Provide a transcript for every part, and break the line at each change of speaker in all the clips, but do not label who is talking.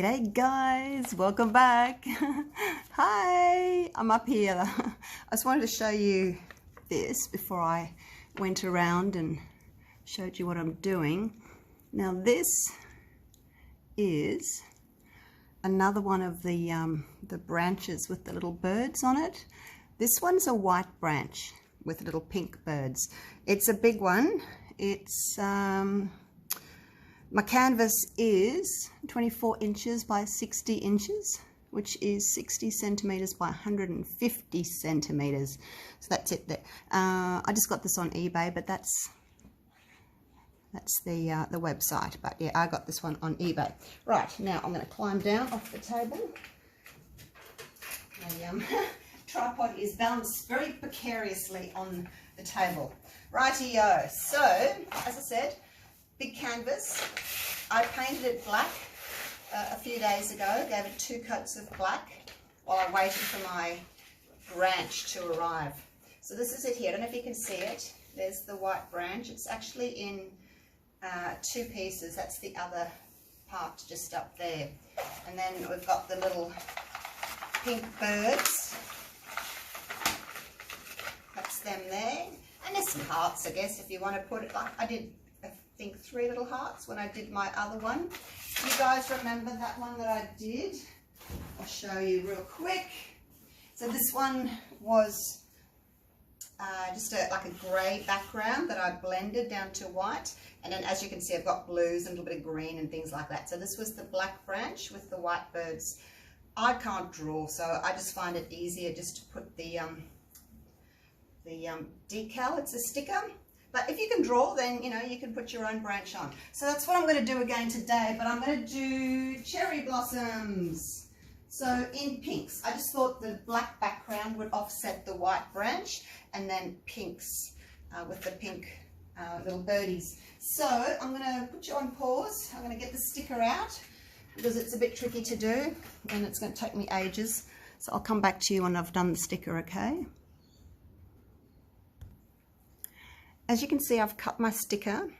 G'day guys, welcome back. Hi, I'm up here. I just wanted to show you this before I went around and showed you what I'm doing. Now this is another one of the branches with the little birds on it. This one's a white branch with little pink birds. It's a big one. It's my canvas is 24 inches by 60 inches, which is 60 centimeters by 150 centimeters. So that's it there. I just got this on eBay, but that's the website. But yeah, I got this one on eBay. Right, now I'm going to climb down off the table. My tripod is balanced very precariously on the table. Rightio. So, as I said, big canvas. I painted it black a few days ago, gave it 2 coats of black while I waited for my branch to arrive. So this is it here. I don't know if you can see it. There's the white branch. It's actually in 2 pieces. That's the other part just up there. And then we've got the little pink birds. That's them there. And there's some hearts, I guess, if you want to put it like I did. I think 3 little hearts when I did my other one. You guys remember that one that I did? I'll show you real quick. So this one was just like a grey background that I blended down to white, and then as you can see I've got blues and a little bit of green and things like that. So this was the black branch with the white birds. I can't draw, so I just find it easier just to put the decal. It's a sticker. But if you can draw, then, you know, you can put your own branch on. So that's what I'm going to do again today, but I'm going to do cherry blossoms. So in pinks, I just thought the black background would offset the white branch, and then pinks with the pink little birdies. So I'm going to put you on pause. I'm going to get the sticker out because it's a bit tricky to do and it's going to take me ages. So I'll come back to you when I've done the sticker, okay? As you can see, I've cut my sticker.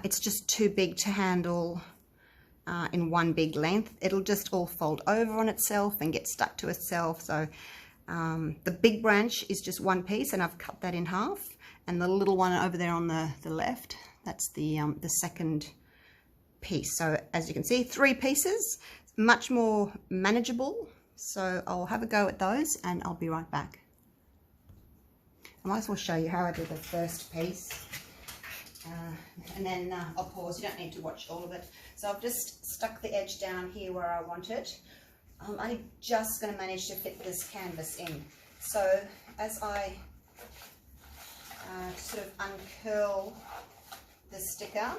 It's just too big to handle in one big length. It'll just all fold over on itself and get stuck to itself. So the big branch is just 1 piece, and I've cut that in half. And the little one over there on the left, that's the second piece. So as you can see, 3 pieces, much more manageable. So I'll have a go at those and I'll be right back. I might as well show you how I did the first piece, and then I'll pause. You don't need to watch all of it. So I've just stuck the edge down here where I want it. I'm just going to manage to fit this canvas in. So as I sort of uncurl the sticker, I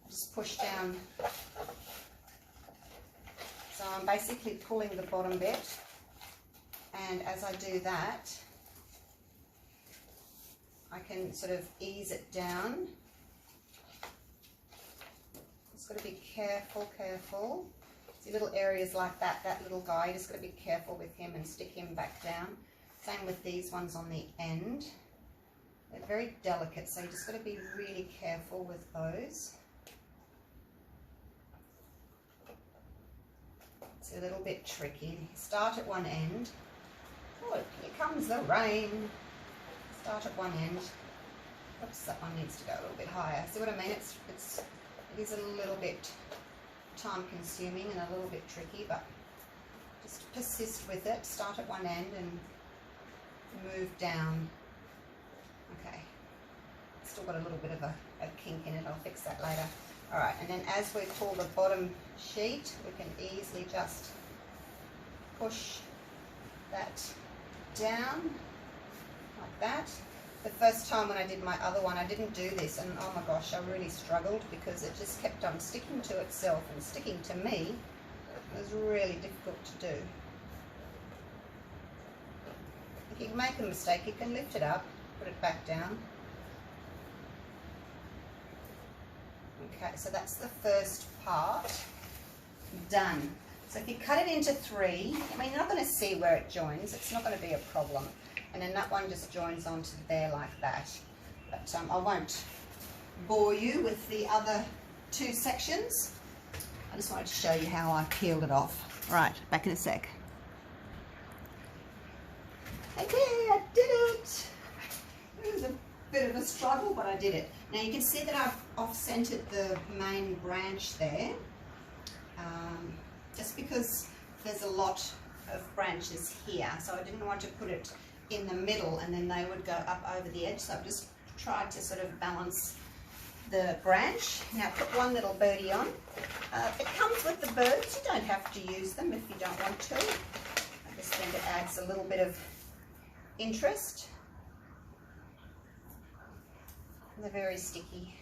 just push down. So I'm basically pulling the bottom bit. And as I do that, I can sort of ease it down. Just got to be careful. See little areas like that, that little guy, you just got to be careful with him and stick him back down. Same with these ones on the end. They're very delicate, so you just got to be really careful with those. It's a little bit tricky. Start at one end. Oh, here comes the rain. Start at one end. Oops, that one needs to go a little bit higher. See what I mean? It is a little bit time consuming and a little bit tricky, but just persist with it. Start at one end and move down. Okay. Still got a little bit of a kink in it. I'll fix that later. Alright, and then as we pull the bottom sheet, we can easily just push that down like that. The first time when I did my other one, I didn't do this, and oh my gosh, I really struggled because it just kept on sticking to itself and sticking to me. It was really difficult to do. If you make a mistake, you can lift it up, put it back down. Okay, so that's the first part done. So if you cut it into 3, I mean, you're not going to see where it joins. It's not going to be a problem. And then that one just joins onto there like that. But I won't bore you with the other 2 sections. I just wanted to show you how I peeled it off. Right, back in a sec. Okay, I did it. It was a bit of a struggle, but I did it. Now you can see that I've off-centered the main branch there, just because there's a lot of branches here, so I didn't want to put it in the middle and then they would go up over the edge, so I've just tried to sort of balance the branch. Now put one little birdie on. It comes with the birds, you don't have to use them if you don't want to. I just think it adds a little bit of interest. They're very sticky.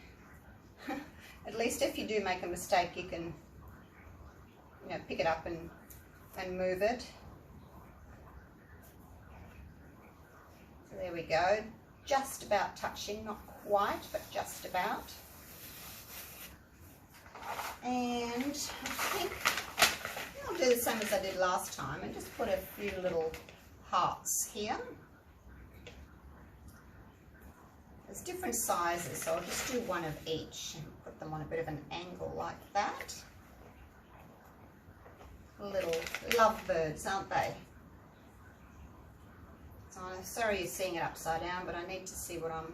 At least if you do make a mistake, you can, you know, pick it up and move it. So there we go. Just about touching, not quite, but just about. And I think I'll do the same as I did last time and just put a few little hearts here. There's different sizes, so I'll just do one of each and put them on a bit of an angle like that. Little lovebirds, aren't they? So I'm sorry you're seeing it upside down, but I need to see what I'm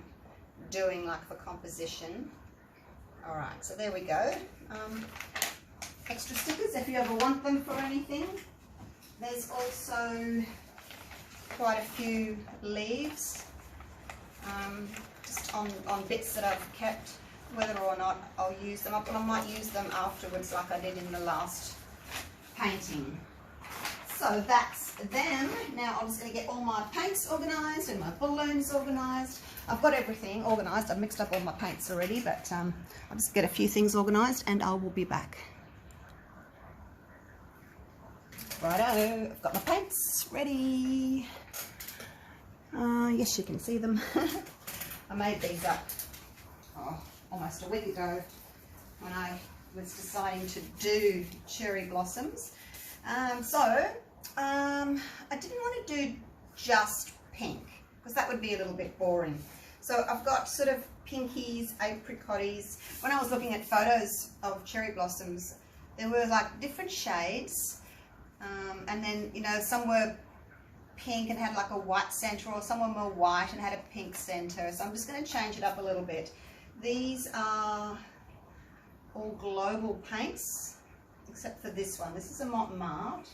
doing, like for composition. Alright, so there we go. Extra stickers if you ever want them for anything. There's also quite a few leaves. Just on bits that I've kept, whether or not I'll use them up, but I might use them afterwards like I did in the last painting. So that's them. Now I'm just going to get all my paints organised and my balloons organised. I've got everything organised. I've mixed up all my paints already, but I'll just get a few things organised and I will be back. Righto, I've got my paints ready. Yes, you can see them. I made these up almost a week ago when I was deciding to do cherry blossoms. I didn't want to do just pink because that would be a little bit boring. So I've got sort of pinkies, apricotties. When I was looking at photos of cherry blossoms, there were like different shades, and then, you know, some were pink and had like a white center, or some were more white and had a pink center. So I'm just going to change it up a little bit. These are all Global paints, except for this one. This is a Montmartre.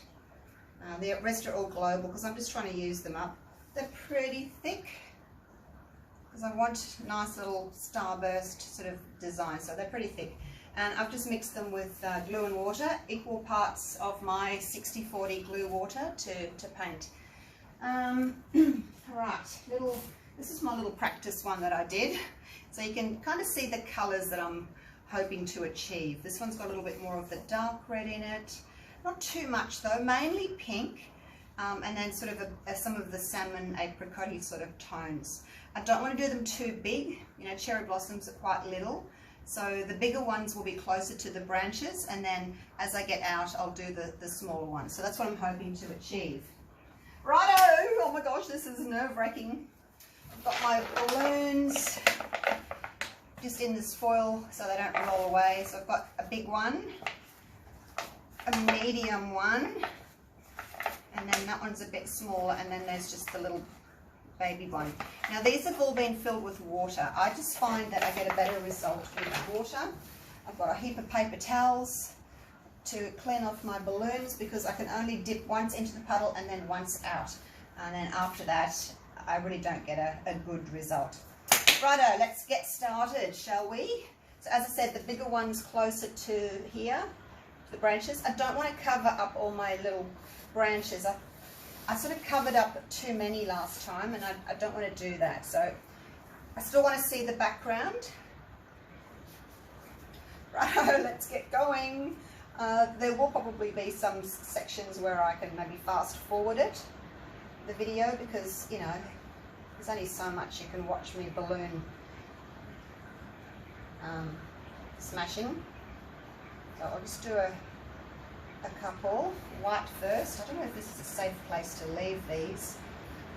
The rest are all Global because I'm just trying to use them up. They're pretty thick because I want nice little starburst sort of design, so they're pretty thick. And I've just mixed them with glue and water, equal parts of my 60-40 glue water to paint. Right, this is my little practice one that I did, so you can kind of see the colours that I'm hoping to achieve. This one's got a little bit more of the dark red in it, not too much though, mainly pink, and then sort of some of the salmon apricot-y sort of tones. I don't want to do them too big, you know, cherry blossoms are quite little, so the bigger ones will be closer to the branches, and then as I get out I'll do the smaller ones. So that's what I'm hoping to achieve. Righto! Oh my gosh, this is nerve-wracking. I've got my balloons just in this foil so they don't roll away. So I've got a big one, a medium one, and then that one's a bit smaller, and then there's just the little baby one. Now these have all been filled with water. I just find that I get a better result with water. I've got a heap of paper towels to clean off my balloons because I can only dip once into the puddle and then once out, and then after that I really don't get a good result. Righto, let's get started, shall we? So as I said, the bigger one's closer to here, to the branches. I don't want to cover up all my little branches. I sort of covered up too many last time, and I don't want to do that, so I still want to see the background. Righto, let's get going. There will probably be some sections where I can maybe fast forward it, the video, because, you know, there's only so much you can watch me balloon smashing. So I'll just do a couple. White first. I don't know if this is a safe place to leave these.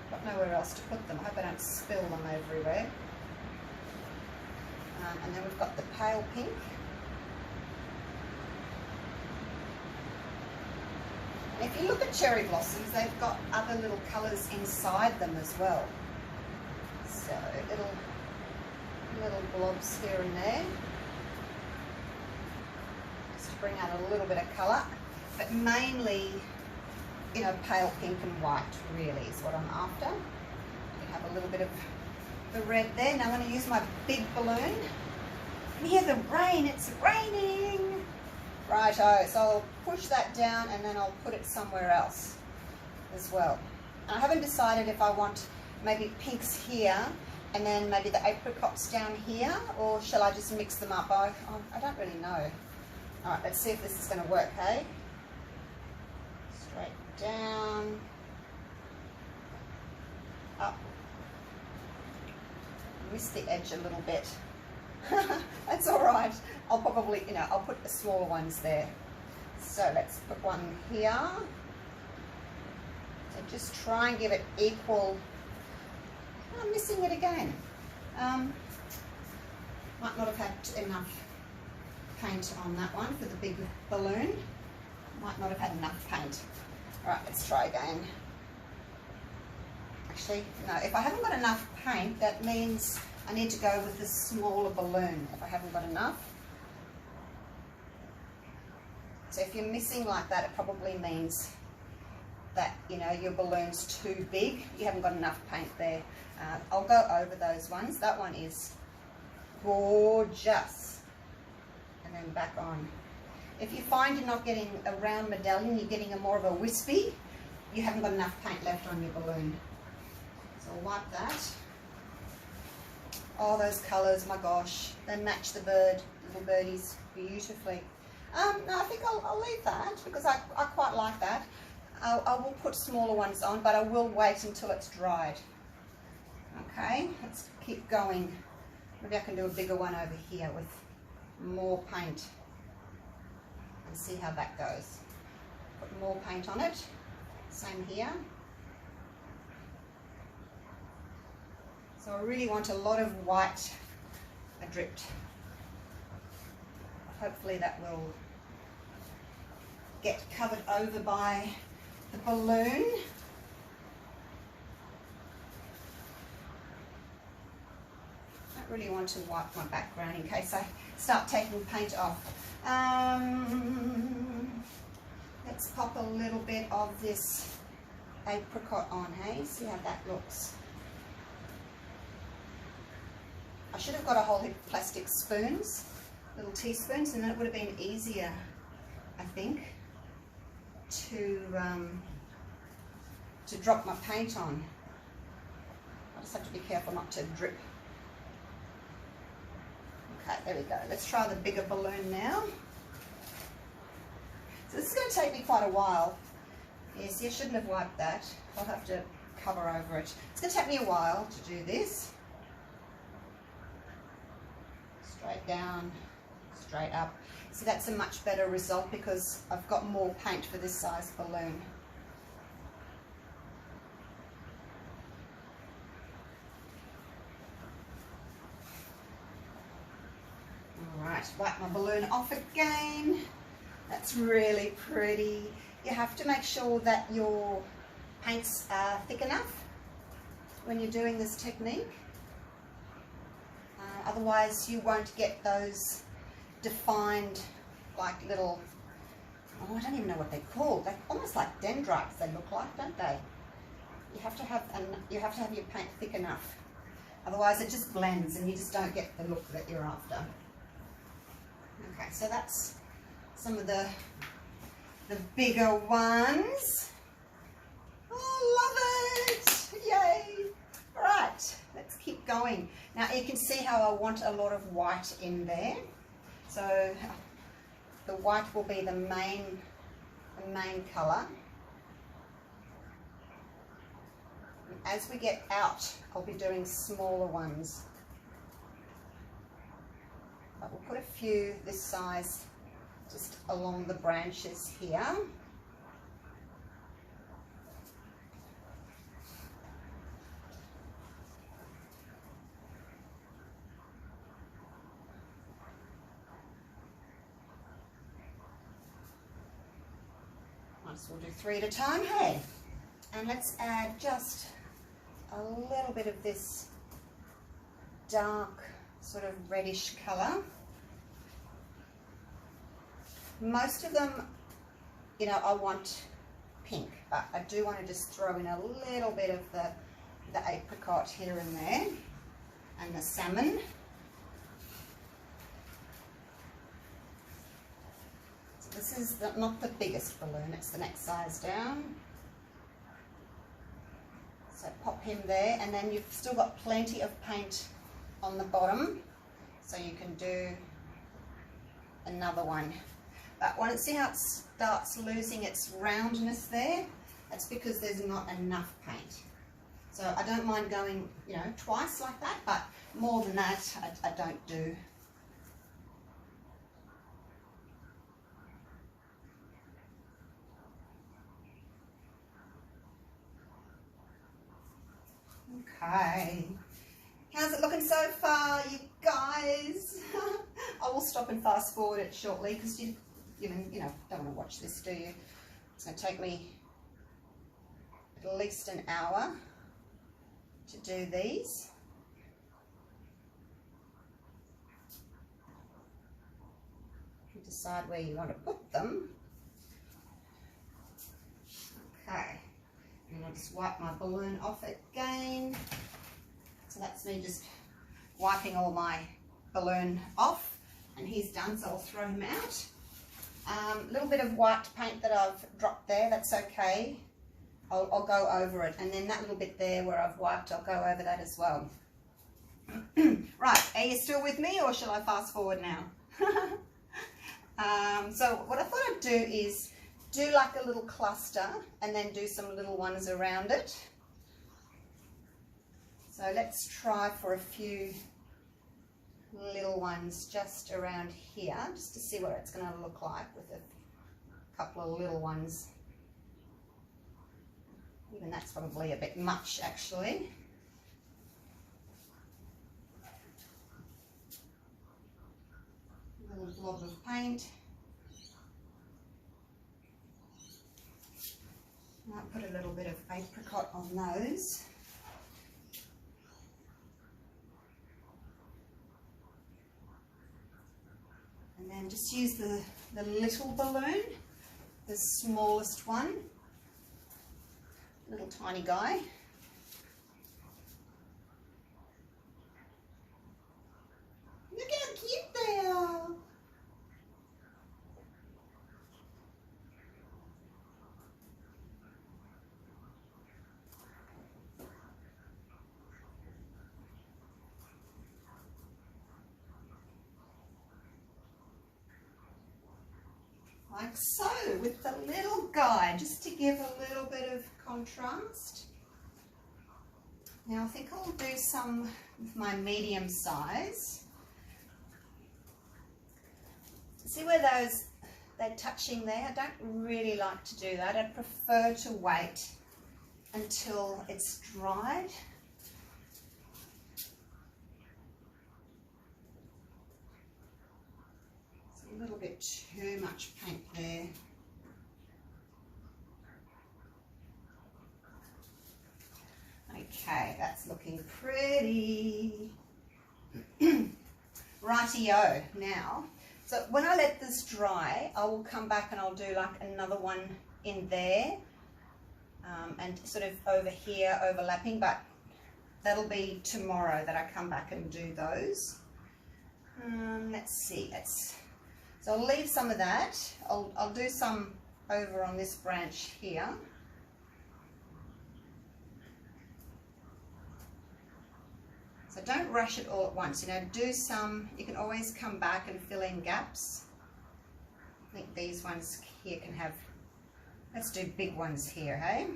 I've got nowhere else to put them. I hope I don't spill them everywhere. And then we've got the pale pink. And if you look at cherry blossoms, they've got other little colours inside them as well. So little blobs here and there. Just to bring out a little bit of colour. But mainly, you know, pale pink and white really is what I'm after. You have a little bit of the red there. Now I'm going to use my big balloon. And hear the rain, it's raining. Righto, so I'll push that down and then I'll put it somewhere else as well. And I haven't decided if I want maybe pinks here and then maybe the apricots down here, or shall I just mix them up? I don't really know. All right, let's see if this is going to work, hey? Straight down, up. Missed the edge a little bit. That's all right. I'll probably, you know, I'll put the smaller ones there. So let's put one here. So just try and give it equal. I'm missing it again. Might not have had enough paint on that one for the big balloon. Might not have had enough paint. All right, let's try again. Actually, no, if I haven't got enough paint, that means I need to go with the smaller balloon if I haven't got enough. So if you're missing like that, it probably means that, you know, your balloon's too big. You haven't got enough paint there. I'll go over those ones. That one is gorgeous. And then back on. If you find you're not getting a round medallion, you're getting a more of a wispy, you haven't got enough paint left on your balloon. So I'll wipe that. Oh, those colours, my gosh, they match the little birdies beautifully. No, I think I'll leave that because I quite like that. I will put smaller ones on, but I will wait until it's dried. Okay, let's keep going. Maybe I can do a bigger one over here with more paint and see how that goes. Put more paint on it. Same here. So I really want a lot of white dripped. Hopefully that will get covered over by the balloon. I don't really want to wipe my background in case I start taking paint off. Let's pop a little bit of this apricot on, hey? See how that looks. I should have got a whole heap of plastic spoons, little teaspoons, and then it would have been easier, I think, to drop my paint on. I just have to be careful not to drip. Okay, there we go. Let's try the bigger balloon now. So this is going to take me quite a while. Yes, you shouldn't have wiped that. I'll have to cover over it. It's going to take me a while to do this. Straight down, straight up. So that's a much better result because I've got more paint for this size balloon. Alright, wipe my balloon off again. That's really pretty. You have to make sure that your paints are thick enough when you're doing this technique. Otherwise you won't get those defined like little, oh, I don't even know what they're called. They're almost like dendrites they look like, don't they? You have to have your paint thick enough. Otherwise it just blends and you just don't get the look that you're after. Okay, so that's some of the bigger ones. Oh, love it! Yay! All right, let's keep going. Now you can see how I want a lot of white in there. So the white will be the main colour. As we get out, I'll be doing smaller ones. But we'll put a few this size just along the branches here. So we'll do 3 at a time, hey? And let's add just a little bit of this dark sort of reddish colour. Most of them, you know, I want pink, but I do want to just throw in a little bit of the apricot here and there, and the salmon. So this is not the biggest balloon, it's the next size down. So pop him there, and then you've still got plenty of paint on the bottom, so you can do another one. But once, see how it starts losing its roundness there? That's because there's not enough paint. So I don't mind going, you know, twice like that, but more than that, I don't do. Okay. How's it looking so far, you guys? I will stop and fast forward it shortly because you know, don't want to watch this, do you? It's going to take me at least an hour to do these. You decide where you want to put them. Okay. And I'll just wipe my balloon off again. So that's me just wiping all my balloon off, and he's done, so I'll throw him out. A little bit of white paint that I've dropped there, that's okay. I'll go over it, and then that little bit there where I've wiped, I'll go over that as well. Right, are you still with me, or shall I fast forward now? So what I thought I'd do is do like a little cluster and then do some little ones around it. So let's try for a few little ones just around here, just to see what it's going to look like with a couple of little ones. Even that's probably a bit much, actually. A little blob of paint. Might put a little bit of apricot on those. And then just use the little balloon, the smallest one, little tiny guy. Look how cute they are. Like so, with the little guy, just to give a little bit of contrast. Now I think I'll do some with my medium size. See where they're touching there? I don't really like to do that. I'd prefer to wait until it's dried. A little bit too much paint there. Okay, that's looking pretty. Rightio. Now, so when I let this dry, I will come back and I'll do like another one in there, and sort of over here overlapping, but that'll be tomorrow that I come back and do those. Let's see, so I'll leave some of that. I'll do some over on this branch here. So don't rush it all at once, you know, do some, you can always come back and fill in gaps. I think these ones here can have, let's do big ones here, hey?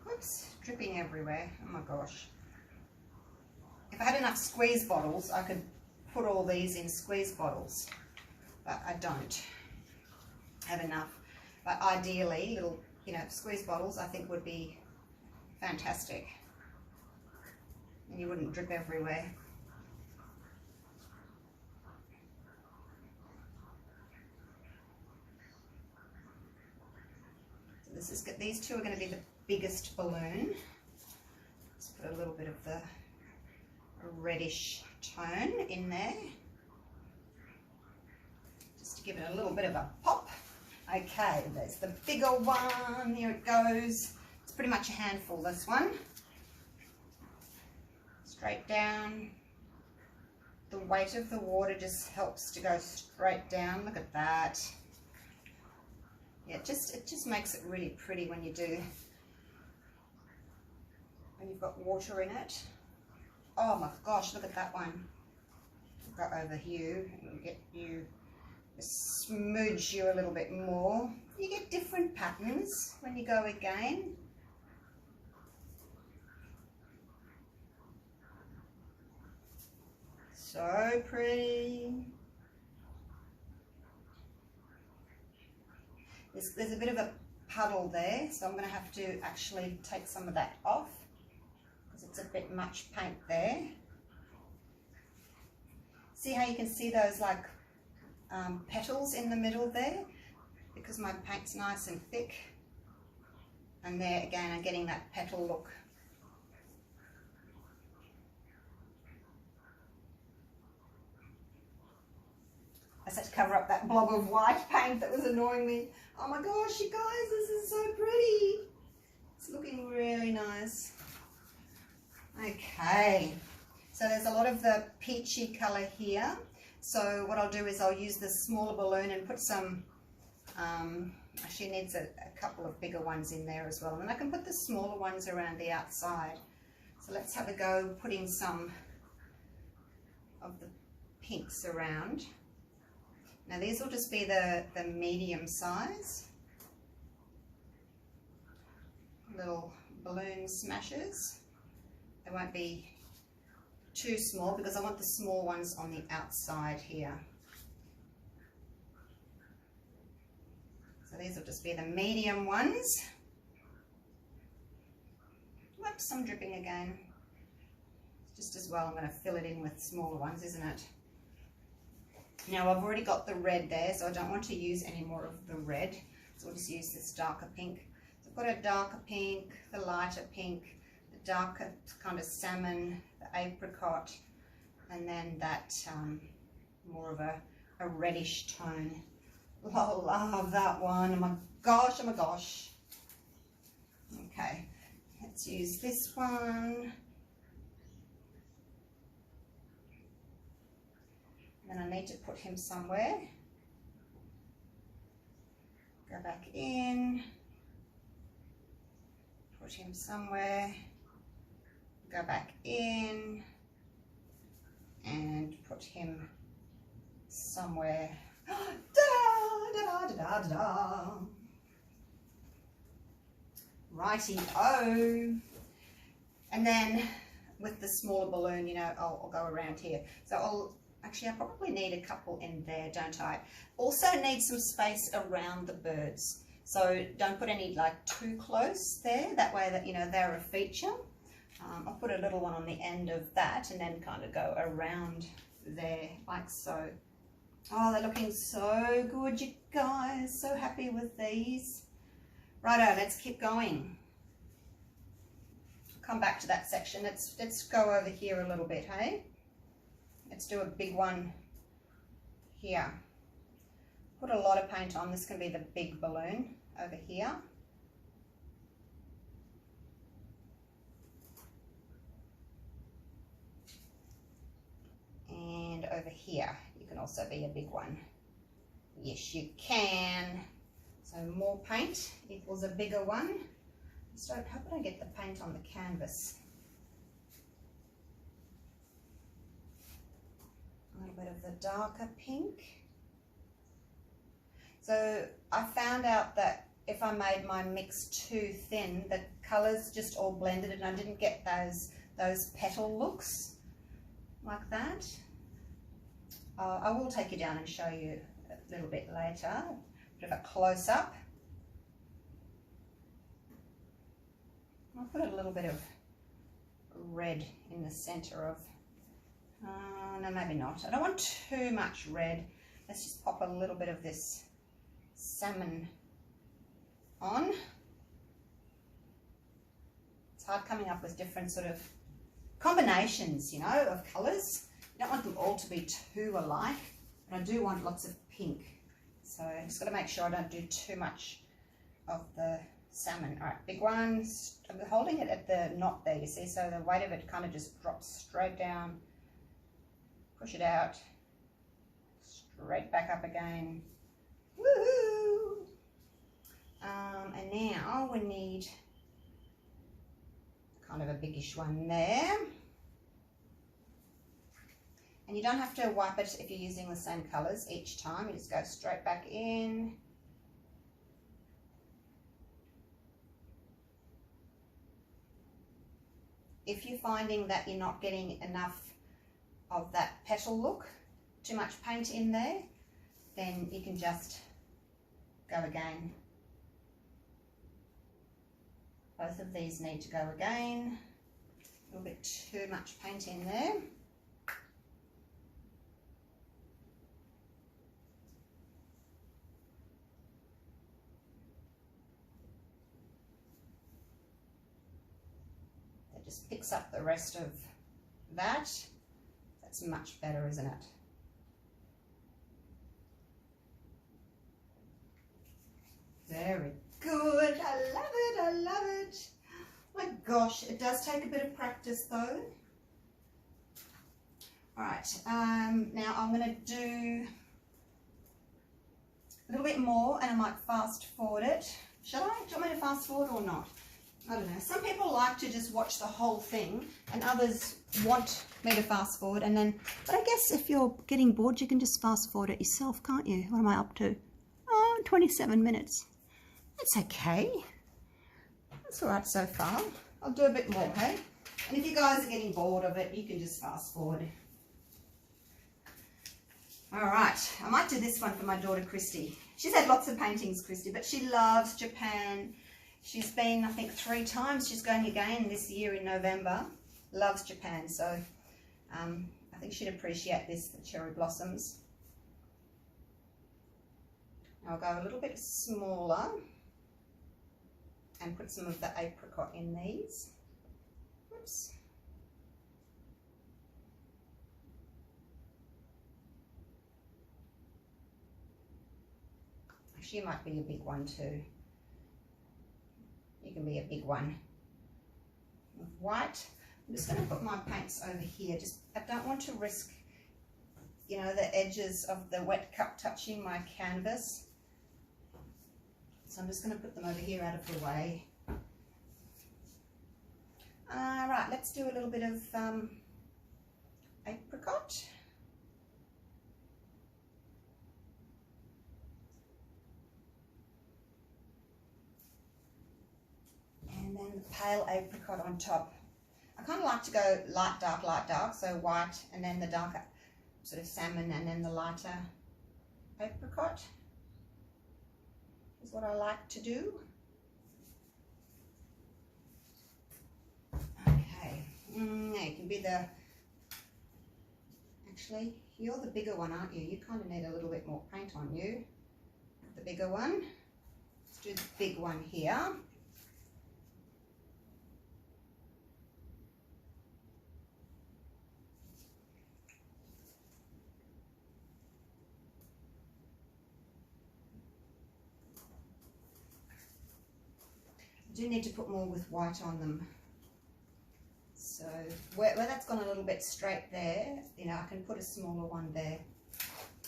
Whoops, dripping everywhere, oh my gosh. If I had enough squeeze bottles, I could put all these in squeeze bottles, but I don't have enough. But ideally, little, you know, squeeze bottles I think would be fantastic, and you wouldn't drip everywhere. So these two are going to be the biggest balloon. Let's put a little bit of the reddish tone in there, just to give it a little bit of a pop. Okay, there's the bigger one. Here it goes. It's pretty much a handful, this one. Straight down. The weight of the water just helps to go straight down. Look at that. Yeah, it just makes it really pretty when you've got water in it. Oh my gosh, look at that one. I'll go over here and get you, smudge you a little bit more. You get different patterns when you go again. So pretty. There's a bit of a puddle there, so I'm going to have to actually take some of that off because it's a bit much paint there. See how you can see those like petals in the middle there? Because my paint's nice and thick. And there again, I'm getting that petal look. I just had to cover up that blob of white paint that was annoying me. Oh my gosh, you guys, this is so pretty. It's looking really nice. Okay, so there's a lot of the peachy colour here. So what I'll do is I'll use the smaller balloon and put some, actually needs a couple of bigger ones in there as well. And then I can put the smaller ones around the outside. So let's have a go putting some of the pinks around. Now these will just be the medium size little balloon smashers. They won't be too small because I want the small ones on the outside here. So these will just be the medium ones. Whoops, I'm dripping again. Just as well, I'm going to fill it in with smaller ones, isn't it? Now I've already got the red there, so I don't want to use any more of the red. So we'll just use this darker pink. So I've got a darker pink, the lighter pink, the darker kind of salmon, the apricot, and then that more of a reddish tone. Oh, love that one. Oh my gosh, oh my gosh. Okay, let's use this one. And I need to put him somewhere. Go back in, put him somewhere, go back in, and put him somewhere. Da da da da da da. Righty-o. And then with the smaller balloon, you know, I'll go around here. So Actually, I probably need a couple in there, don't I? Also need some space around the birds. So don't put any like too close there. That way that, you know, they're a feature. I'll put a little one on the end of that and then kind of go around there like so. Oh, they're looking so good, you guys. So happy with these. Righto, let's keep going. Come back to that section. Let's go over here a little bit, hey? Let's do a big one here. Put a lot of paint on. This can be the big balloon over here. And over here, you can also be a big one. Yes, you can. So more paint equals a bigger one. So how can I get the paint on the canvas? A little bit of the darker pink. So I found out that if I made my mix too thin, the colours just all blended and I didn't get those petal looks like that. I will take you down and show you a little bit later, a bit of a close-up. I'll put a little bit of red in the centre of, no, maybe not. I don't want too much red. Let's just pop a little bit of this salmon on. It's hard coming up with different sort of combinations, you know, of colours. You don't want them all to be too alike, but I do want lots of pink. So I just got to make sure I don't do too much of the salmon. All right, big ones. I'm holding it at the knot there, you see, so the weight of it kind of just drops straight down. Push it out, straight back up again. Woohoo! And now we need kind of a biggish one there. And you don't have to wipe it if you're using the same colours each time. You just go straight back in. If you're finding that you're not getting enough of that petal look, too much paint in there, then you can just go again. Both of these need to go again. A little bit too much paint in there. That just picks up the rest of that. That's much better, isn't it? Very good. I love it. I love it. My gosh, it does take a bit of practice though. All right, now I'm going to do a little bit more and I might fast forward it. Shall I? Do you want me to fast forward or not? I don't know. Some people like to just watch the whole thing and others want me to fast forward and then, but I guess if you're getting bored, you can just fast forward it yourself, can't you? What am I up to? Oh, 27 minutes. That's okay. That's all right so far. I'll do a bit more, hey? And if you guys are getting bored of it, you can just fast forward. All right, I might do this one for my daughter, Christy. She's had lots of paintings, Christy, but she loves Japan. She's been, I think, 3 times. She's going again this year in November. Loves Japan, so I think she'd appreciate this, the cherry blossoms. I'll go a little bit smaller and put some of the apricot in these. Oops. Actually, it might be a big one too. You can be a big one. With white. I'm just going to put my paints over here. I don't want to risk, you know, the edges of the wet cup touching my canvas. So I'm just going to put them over here out of the way. Right, let's do a little bit of apricot. And then the pale apricot on top. I kind of like to go light, dark, so white and then the darker sort of salmon and then the lighter apricot is what I like to do. Okay, now you can be the, actually you're the bigger one, aren't you? You kind of need a little bit more paint on you. The bigger one. Let's do the big one here. I do need to put more with white on them. So where that's gone a little bit straight there, you know, I can put a smaller one there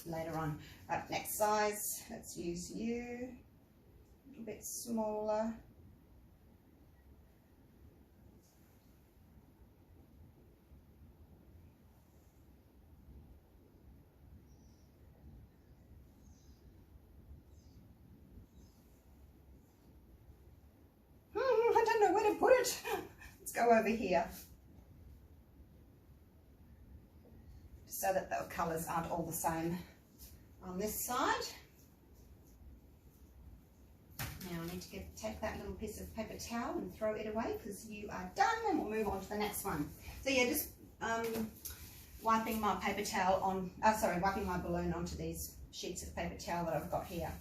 later on. Right, next size, let's use you. A little bit smaller. I don't know where to put it. Let's go over here. So that the colours aren't all the same on this side. Now I need to take that little piece of paper towel and throw it away because you are done, and we'll move on to the next one. So yeah, just wiping my paper towel on, wiping my balloon onto these sheets of paper towel that I've got here.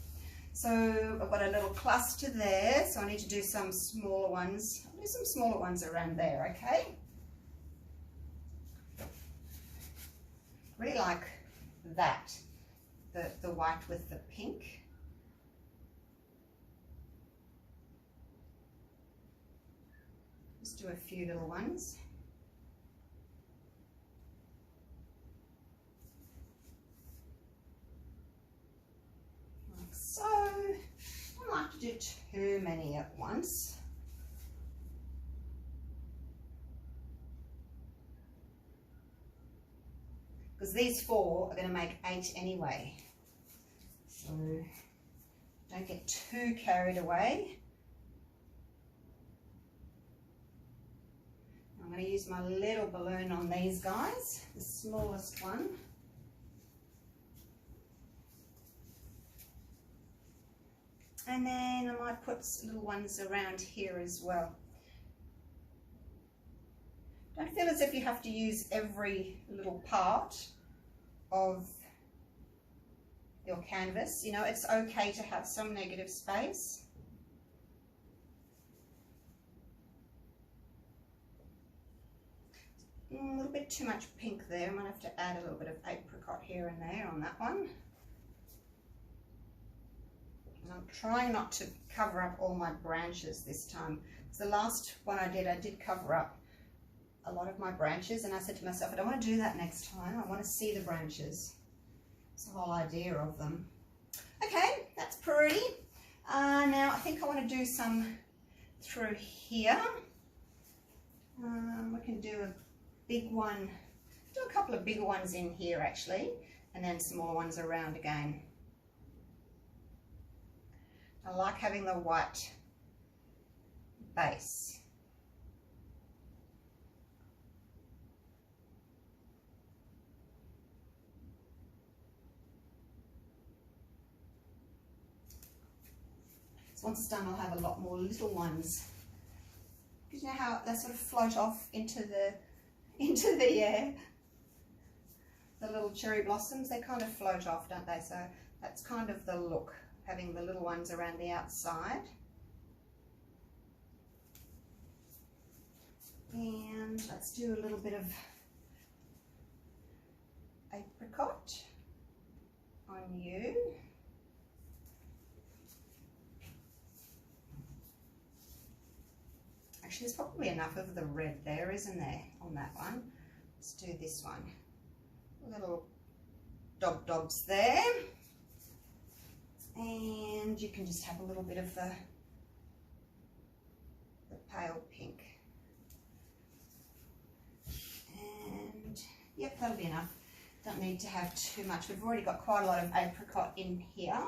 So I've got a little cluster there, so I need to do some smaller ones. I'll do some smaller ones around there, okay? Really like that, the white with the pink. Just do a few little ones. Like so. I don't like to do too many at once. Because these 4 are going to make 8 anyway. So don't get too carried away. I'm going to use my little balloon on these guys, the smallest one. And then I might put little ones around here as well. Don't feel as if you have to use every little part of your canvas. You know, it's okay to have some negative space. A little bit too much pink there. I'm going to have to add a little bit of apricot here and there on that one. And I'm trying not to cover up all my branches this time. So the last one I did cover up a lot of my branches, and I said to myself, I don't want to do that next time. I want to see the branches. It's the whole idea of them. Okay, that's pretty. Now I think I want to do some through here. We can do a big one, do a couple of bigger ones in here actually, and then smaller ones around again. I like having the white base. So once it's done, I'll have a lot more little ones. Because you know how they sort of float off into the air. The little cherry blossoms, they kind of float off, don't they? So that's kind of the look, having the little ones around the outside. And let's do a little bit of apricot on you. Actually, there's probably enough of the red there, isn't there, on that one? Let's do this one. Little dobs there. And you can just have a little bit of the pale pink. And yep, that'll be enough. Don't need to have too much. We've already got quite a lot of apricot in here.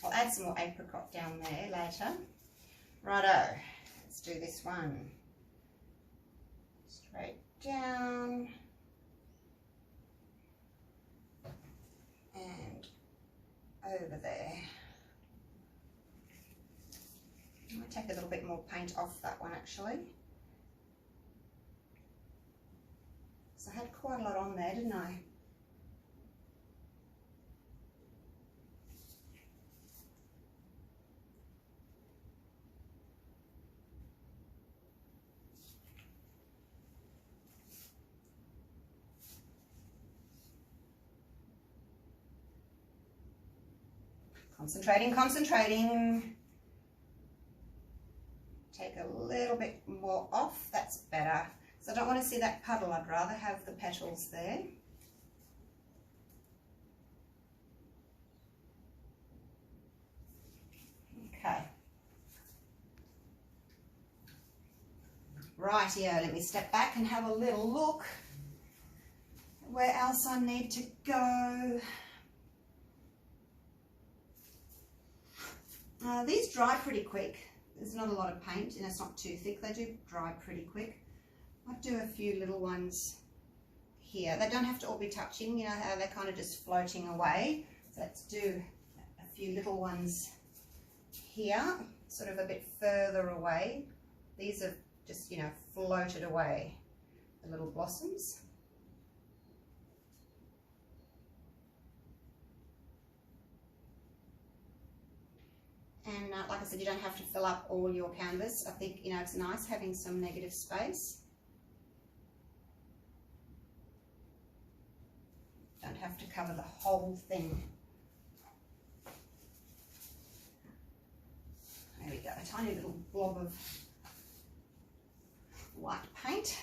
I'll add some more apricot down there later. Righto. Let's do this one. Straight down. And over there. I might take a little bit more paint off that one actually. So I had quite a lot on there, didn't I? Concentrating, concentrating. Take a little bit more off, that's better. So I don't want to see that puddle, I'd rather have the petals there. Okay. Right, yeah, let me step back and have a little look where else I need to go. These dry pretty quick. There's not a lot of paint and it's not too thick. They do dry pretty quick. I'll do a few little ones here. They don't have to all be touching, you know how they're kind of just floating away. So let's do a few little ones here, sort of a bit further away. These are just, you know, floated away, the little blossoms. And like I said, you don't have to fill up all your canvas. I think, you know, it's nice having some negative space. Don't have to cover the whole thing. There we go, a tiny little blob of white paint.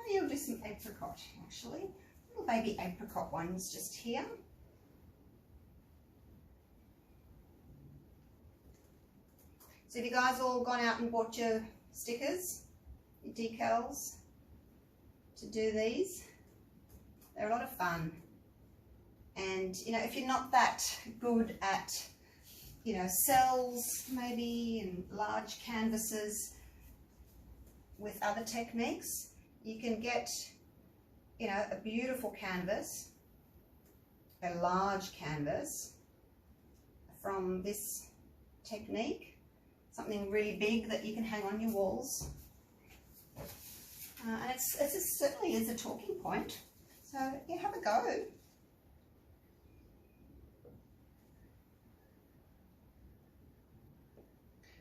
Maybe I'll do some apricot actually. Little baby apricot ones just here. So have you guys all gone out and bought your stickers, your decals to do these? They're a lot of fun. And, you know, if you're not that good at, you know, cells maybe and large canvases with other techniques, you can get, you know, a beautiful canvas, a large canvas from this technique, something really big that you can hang on your walls. And it certainly is a talking point. So yeah, have a go.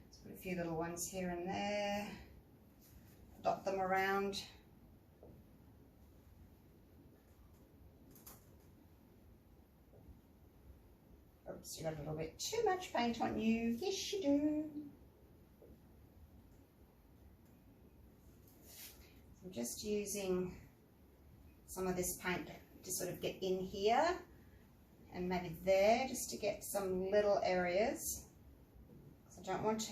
Let's put a few little ones here and there. Dot them around. Oops, you got a little bit too much paint on you. Yes, you do. I'm just using some of this paint to sort of get in here and maybe there, just to get some little areas. So I don't want to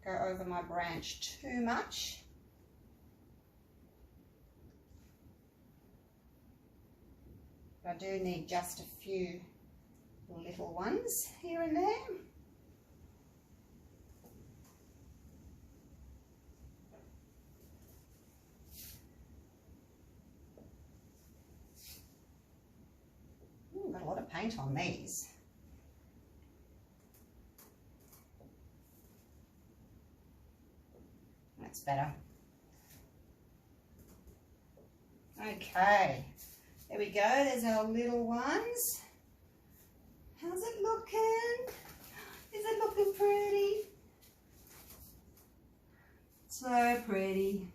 go over my branch too much. But I do need just a few little ones here and there. Ooh, got a lot of paint on these. That's better. Okay, there we go. There's our little ones. How's it looking? Is it looking pretty? So pretty.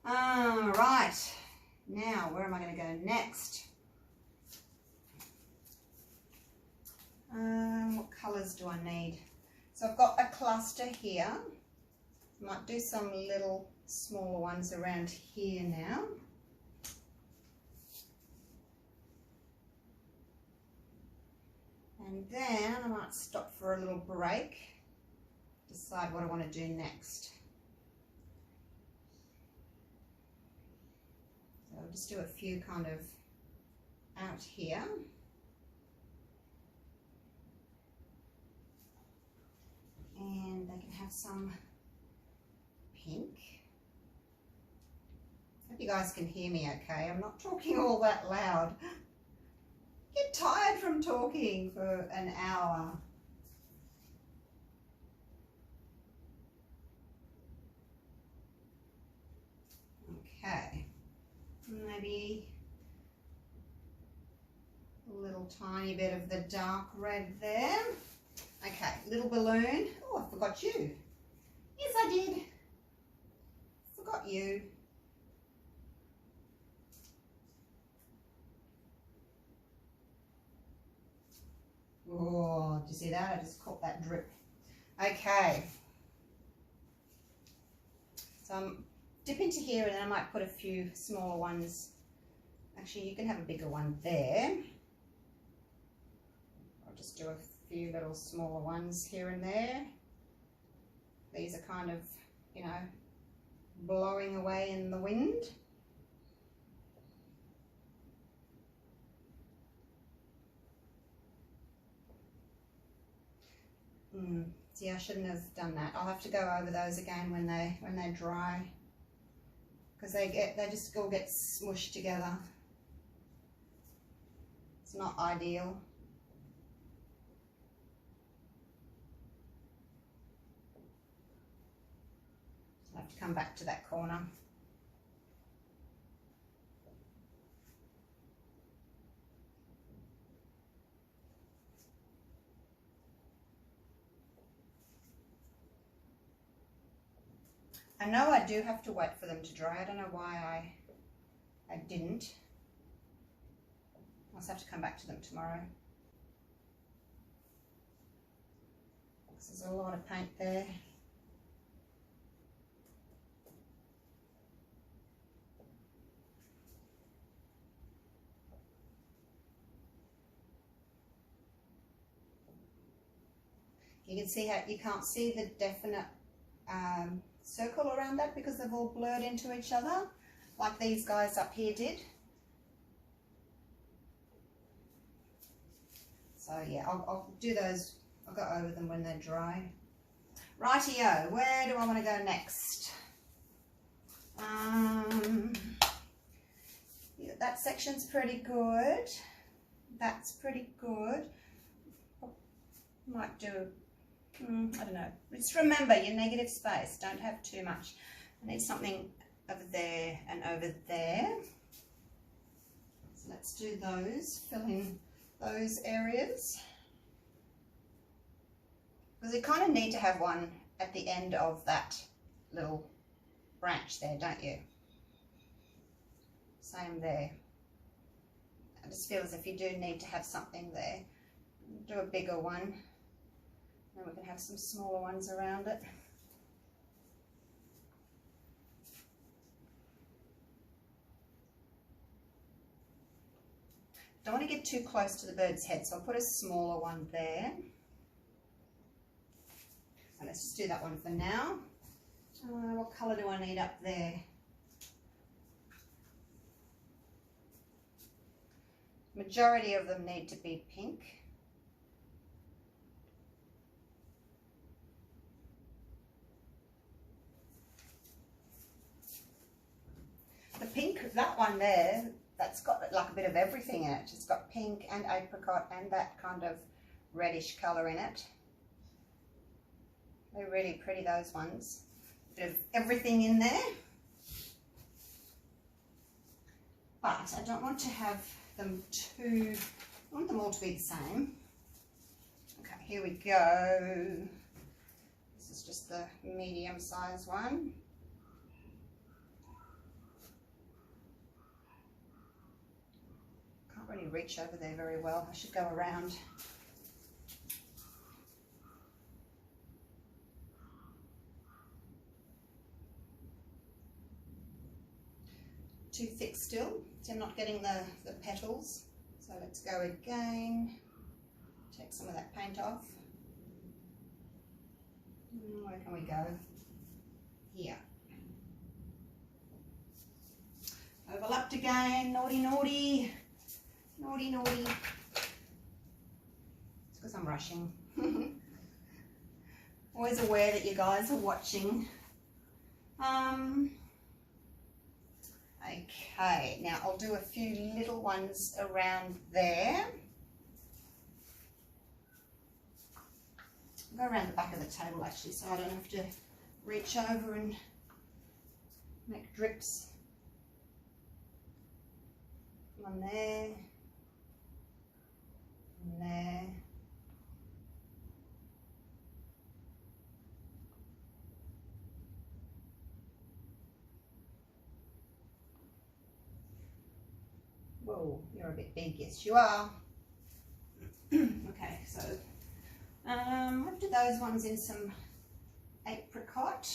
All right. Now, where am I going to go next? What colours do I need? So I've got a cluster here. Might do some little smaller ones around here now. And then I might stop for a little break, decide what I want to do next. So I'll just do a few kind of out here. And they can have some pink. Hope you guys can hear me okay. I'm not talking all that loud. Get tired from talking for an hour. Okay, maybe a little tiny bit of the dark red there. Okay, little balloon. Oh, I forgot you. Yes, I did. Forgot you. Oh, do you see that? I just caught that drip. Okay. So dip into here and then I might put a few smaller ones. Actually, you can have a bigger one there. I'll just do a few little smaller ones here and there. These are kind of, you know, blowing away in the wind. See, I shouldn't have done that. I'll have to go over those again when they dry, because they just all get smushed together. It's not ideal. So I have to come back to that corner. I know I do have to wait for them to dry. I don't know why I didn't. I'll just have to come back to them tomorrow. There's a lot of paint there. You can see how you can't see the definite circle around that because they've all blurred into each other, like these guys up here did. So yeah, I'll do those. I'll go over them when they're dry. Rightio, where do I want to go next? Yeah, that section's pretty good. That's pretty good. Might do, I don't know. Just remember your negative space. Don't have too much. I need something over there and over there. So let's do those. Fill in those areas. Because you kind of need to have one at the end of that little branch there, don't you? Same there. I just feel as if you do need to have something there. Do a bigger one. And we can have some smaller ones around it. Don't want to get too close to the bird's head, so I'll put a smaller one there. So let's just do that one for now. What colour do I need up there? Majority of them need to be pink. The pink, that one there, that's got like a bit of everything in it. It's got pink and apricot and that kind of reddish colour in it. They're really pretty, those ones. Bit of everything in there. But I don't want to have them too, I want them all to be the same. Okay, here we go. This is just the medium size one. Can't really reach over there very well. I should go around. Too thick still, so I'm not getting the petals. So let's go again. Take some of that paint off. Where can we go? Here. Overlapped again. Naughty, naughty. Naughty, naughty. It's because I'm rushing. Always aware that you guys are watching. Okay, now I'll do a few little ones around there. I'll go around the back of the table actually, so I don't have to reach over and make drips. One there, and there. Whoa, you're a bit big, yes you are. Okay, so I'll do those ones in some apricot.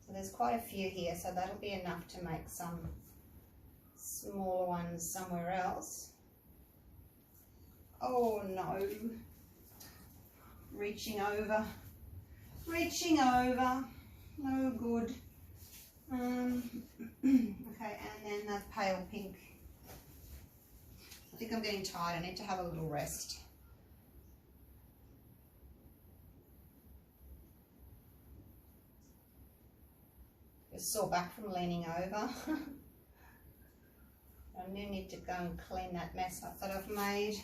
So there's quite a few here, so that'll be enough to make some smaller ones somewhere else. Oh no, reaching over, no good. Okay, and then the pale pink. I think I'm getting tired, I need to have a little rest. Just sore back from leaning over. I need to go and clean that mess up that I've made.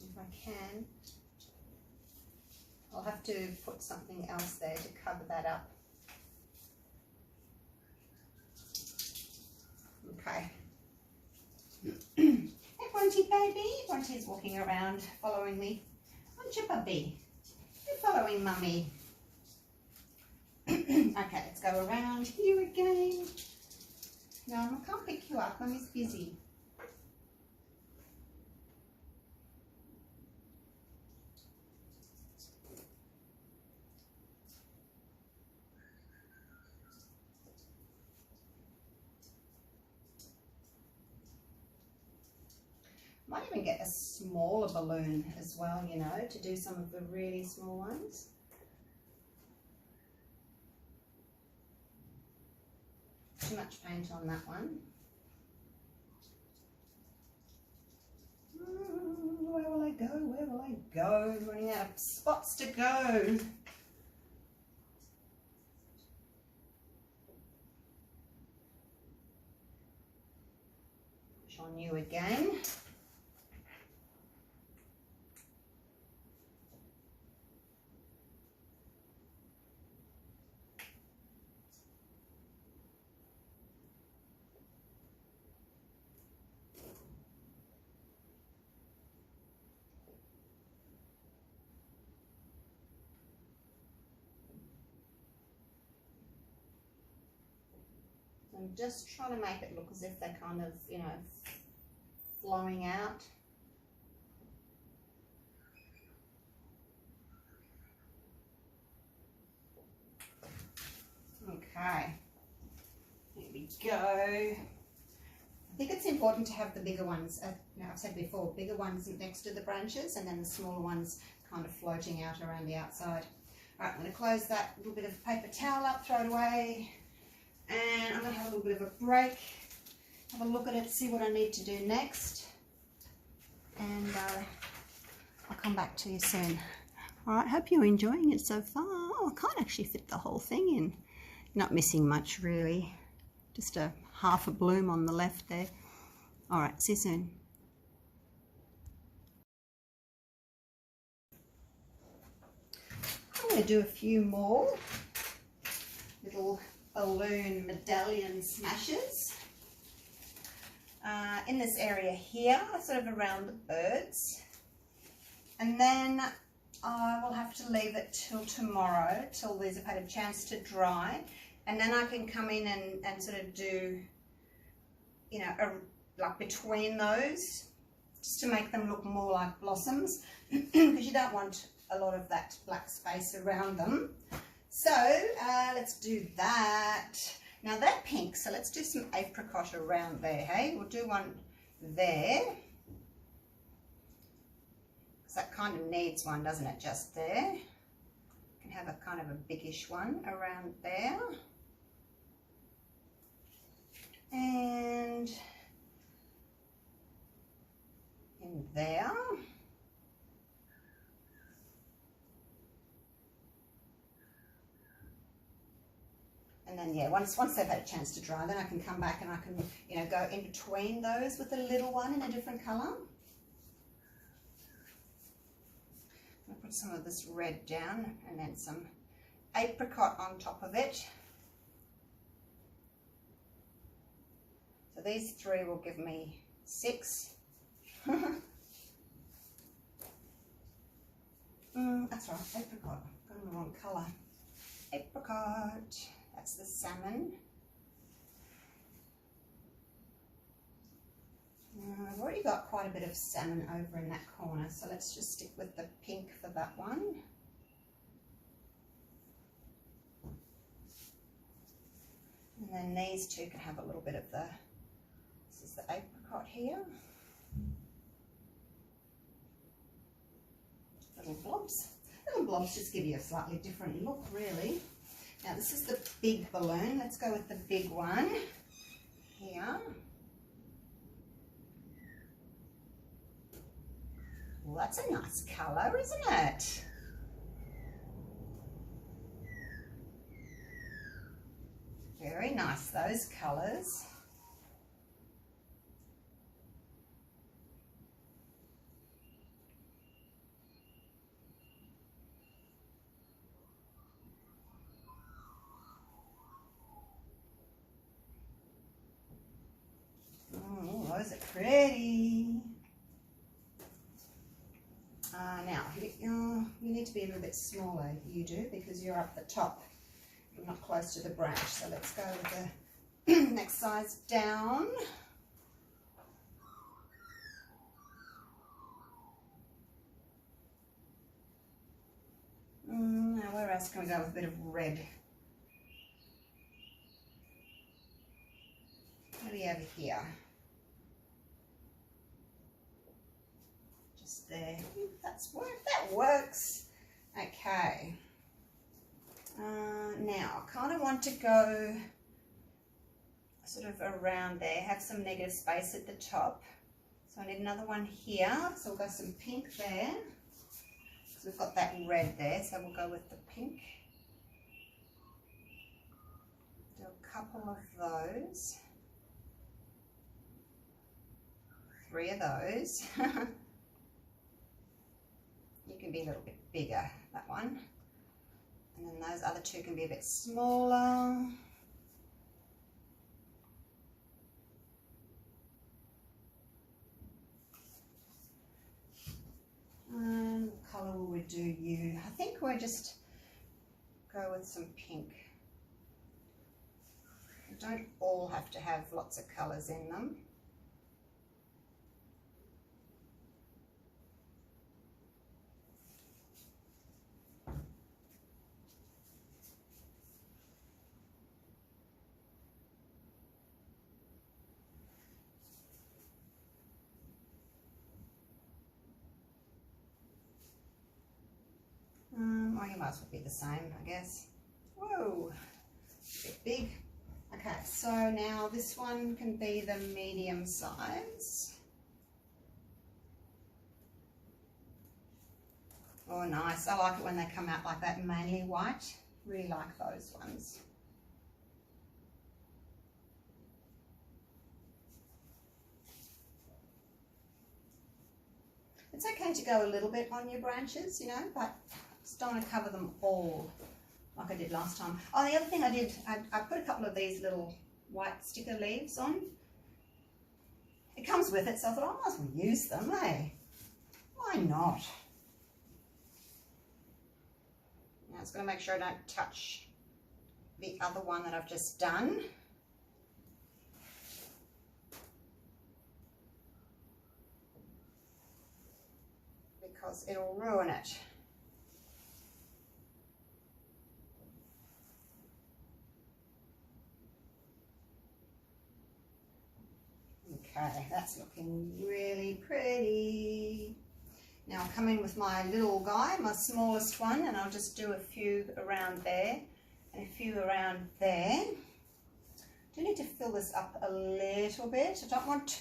If I can. I'll have to put something else there to cover that up. Okay. Hey, Bunty baby. Bunty's walking around following me. Aren't you, puppy? You're following mummy. Okay, let's go around here again. No, I can't pick you up. Mummy's busy. Might even get a smaller balloon as well, you know, to do some of the really small ones. Too much paint on that one. Where will I go? Where will I go? I'm running out of spots to go. Push on you again. I'm just trying to make it look as if they're kind of, you know, flowing out. Okay, here we go. I think it's important to have the bigger ones, you know, I've said before, bigger ones next to the branches and then the smaller ones kind of floating out around the outside. All right, I'm going to close that little bit of paper towel up, throw it away. And I'm going to have a little bit of a break, have a look at it, see what I need to do next, and I'll come back to you soon. All right, hope you're enjoying it so far. Oh, I can't actually fit the whole thing in. Not missing much really, just a half a bloom on the left there. All right, see you soon. I'm going to do a few more little balloon medallion smashes in this area here, sort of around the birds, and then I will have to leave it till tomorrow, till these have had a chance to dry, and then I can come in and sort of do, you know, like between those, just to make them look more like blossoms, because you don't want a lot of that black space around them. So let's do that. Now that pink, so let's do some apricot around there, hey? We'll do one there. Because that kind of needs one, doesn't it, just there? You can have a kind of a biggish one around there. And in there. And then, yeah, once they've had a chance to dry, then I can come back and I can, you know, go in between those with a little one in a different colour. I'll put some of this red down and then some apricot on top of it. So these three will give me 6. That's right, apricot. Got them the wrong colour. Apricot. That's the salmon. I've already got quite a bit of salmon over in that corner, so let's just stick with the pink for that one. And then these two can have a little bit of the, this is the apricot here. Little blobs. Little blobs just give you a slightly different look, really. Now this is the big balloon. Let's go with the big one here. Well, that's a nice colour, isn't it? Very nice, those colours. is it pretty? Now, you need to be a little bit smaller, you do, because you're up the top. You're not close to the branch. So let's go with the next size down. Now, where else can we go with a bit of red? Maybe over here. Just there. That works. Okay. Now, I kind of want to go sort of around there. Have some negative space at the top. So I need another one here. So we'll go some pink there. Because we've got that red there. So we'll go with the pink. Do a couple of those. 3 of those. You can be a little bit bigger, that one. And then those other 2 can be a bit smaller. And what colour will we do you? I think we'll just go with some pink. We don't all have to have lots of colours in them. Well, you might as well be the same, I guess. Whoa, a bit big. Okay, so now this one can be the medium size. Oh, nice. I like it when they come out like that, mainly white. Really like those ones. It's okay to go a little bit on your branches, you know, but just don't want to cover them all like I did last time. Oh, the other thing I did, I put a couple of these little white sticker leaves on. It comes with it, so I thought I might as well use them, eh? Why not? Now it's going to make sure I don't touch the other one that I've just done. Because it'll ruin it. Okay, that's looking really pretty. Now I'll come in with my little guy, my smallest one, and I'll just do a few around there and a few around there. Do need to fill this up a little bit. I don't want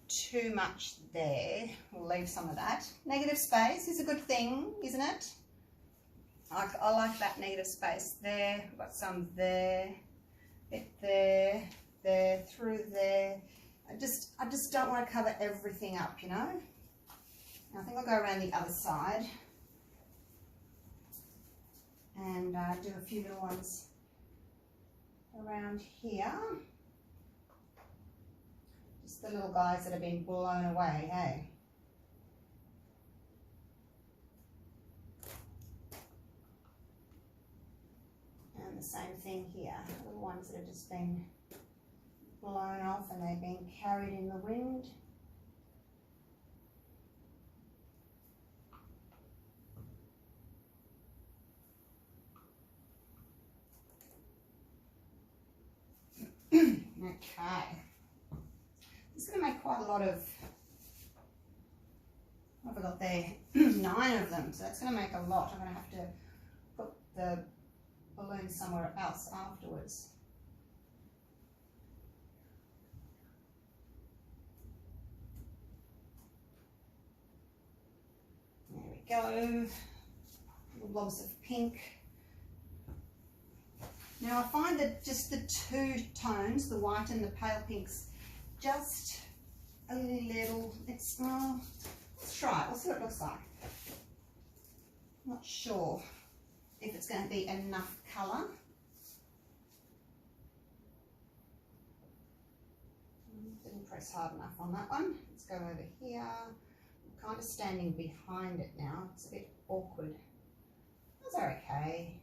too much there. We'll leave some of that. Negative space is a good thing, isn't it? I like that negative space there. We've got some there, bit there, there, through there. I just don't want to cover everything up, you know. I think I'll go around the other side and do a few little ones around here. Just the little guys that have been blown away, hey? And the same thing here, little ones that have just been blown off and they've been carried in the wind. Okay. It's going to make quite a lot of, what have I got there? 9 of them, so that's going to make a lot. I'm going to have to put the balloon somewhere else afterwards. There we go. Little blobs of pink. Now I find that just the 2 tones, the white and the pale pinks, just a little, let's try it, we'll see what it looks like. Not sure if it's going to be enough colour. Didn't press press hard enough on that one. Let's go over here. I'm kind of standing behind it now. It's a bit awkward. Those are okay.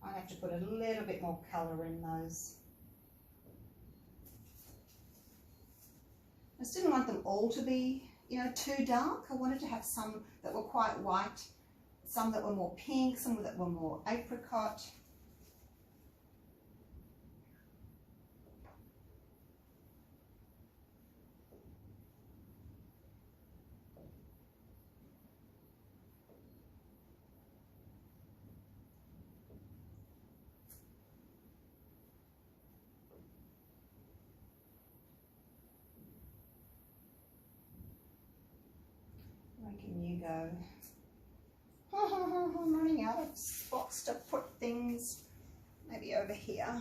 I have to put a little bit more colour in those. I just didn't want them all to be, you know, too dark. I wanted to have some that were quite white, some that were more pink, some that were more apricot. Where can you go? I'm running out of spots to put things. Maybe over here.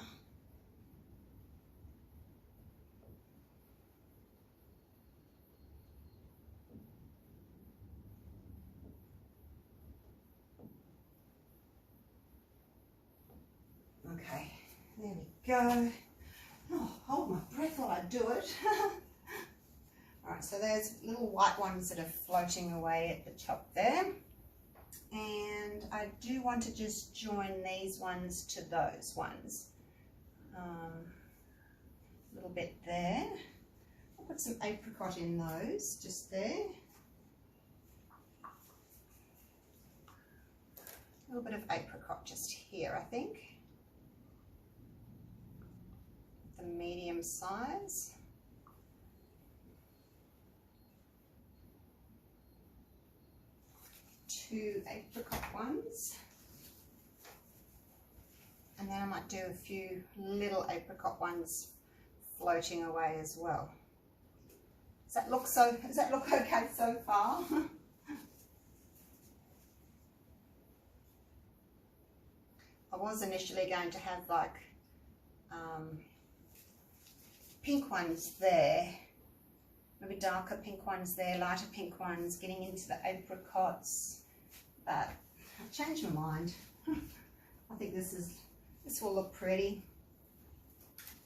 Okay, there we go. Oh, hold my breath while I do it. Alright, so there's little white ones that are floating away at the top there. And I do want to just join these ones to those ones. A little bit there. I'll put some apricot in those, just there. A little bit of apricot just here, I think. The medium size. Two apricot ones, and then I might do a few little apricot ones floating away as well. Does that look okay so far? I was initially going to have like pink ones there, maybe darker pink ones there, lighter pink ones, getting into the apricots. But I've changed my mind. I think this will look pretty.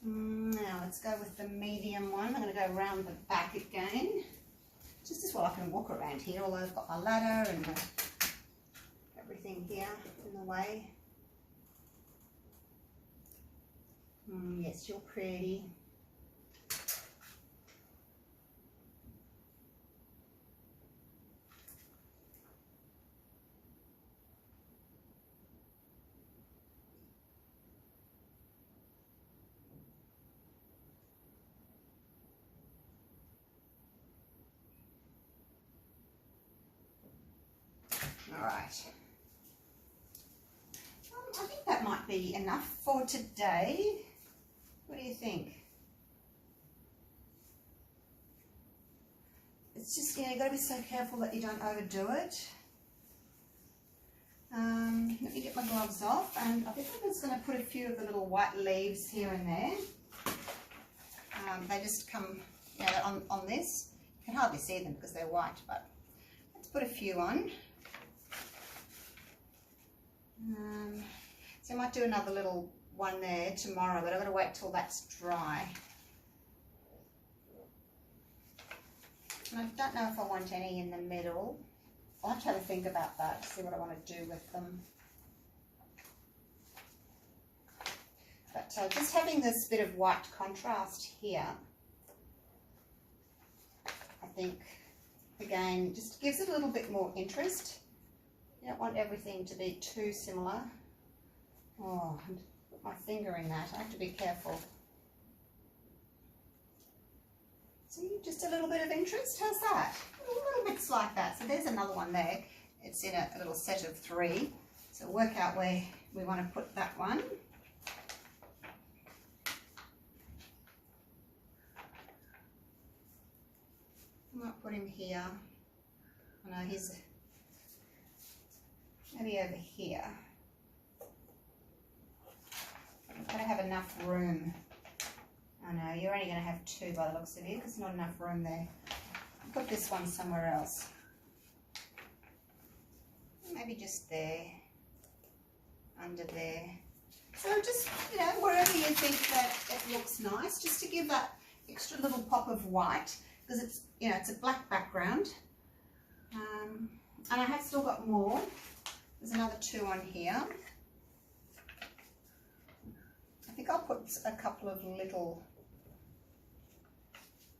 Now let's go with the medium one. I'm going to go around the back again. Just as well I can walk around here, although I've got my ladder and everything here in the way. Yes, you're pretty. All right. I think that might be enough for today. What do you think? It's just, you know, you've got to be so careful that you don't overdo it. Let me get my gloves off, and I think I'm just going to put a few of the little white leaves here and there. They just come, you know, on this. You can hardly see them because they're white, but let's put a few on. So I might do another little one there tomorrow, but I've got to wait till that's dry. And I don't know if I want any in the middle. I'll have to have a think about that, see what I want to do with them. But just having this bit of white contrast here, I think, again, just gives it a little bit more interest. You don't want everything to be too similar. Oh, and put my finger in that. I have to be careful. See, just a little bit of interest. How's that? Little bits like that. So there's another one there. It's in a little set of 3. So work out where we want to put that one. I might put him here. I know he's maybe over here. I've got to have enough room. I know, you're only going to have 2 by the looks of it. There's not enough room there. I'll put this one somewhere else. Maybe just there, under there. So just, you know, wherever you think that it looks nice, just to give that extra little pop of white, because it's, you know, it's a black background. And I have still got more. There's another 2 on here. I think I'll put a couple of little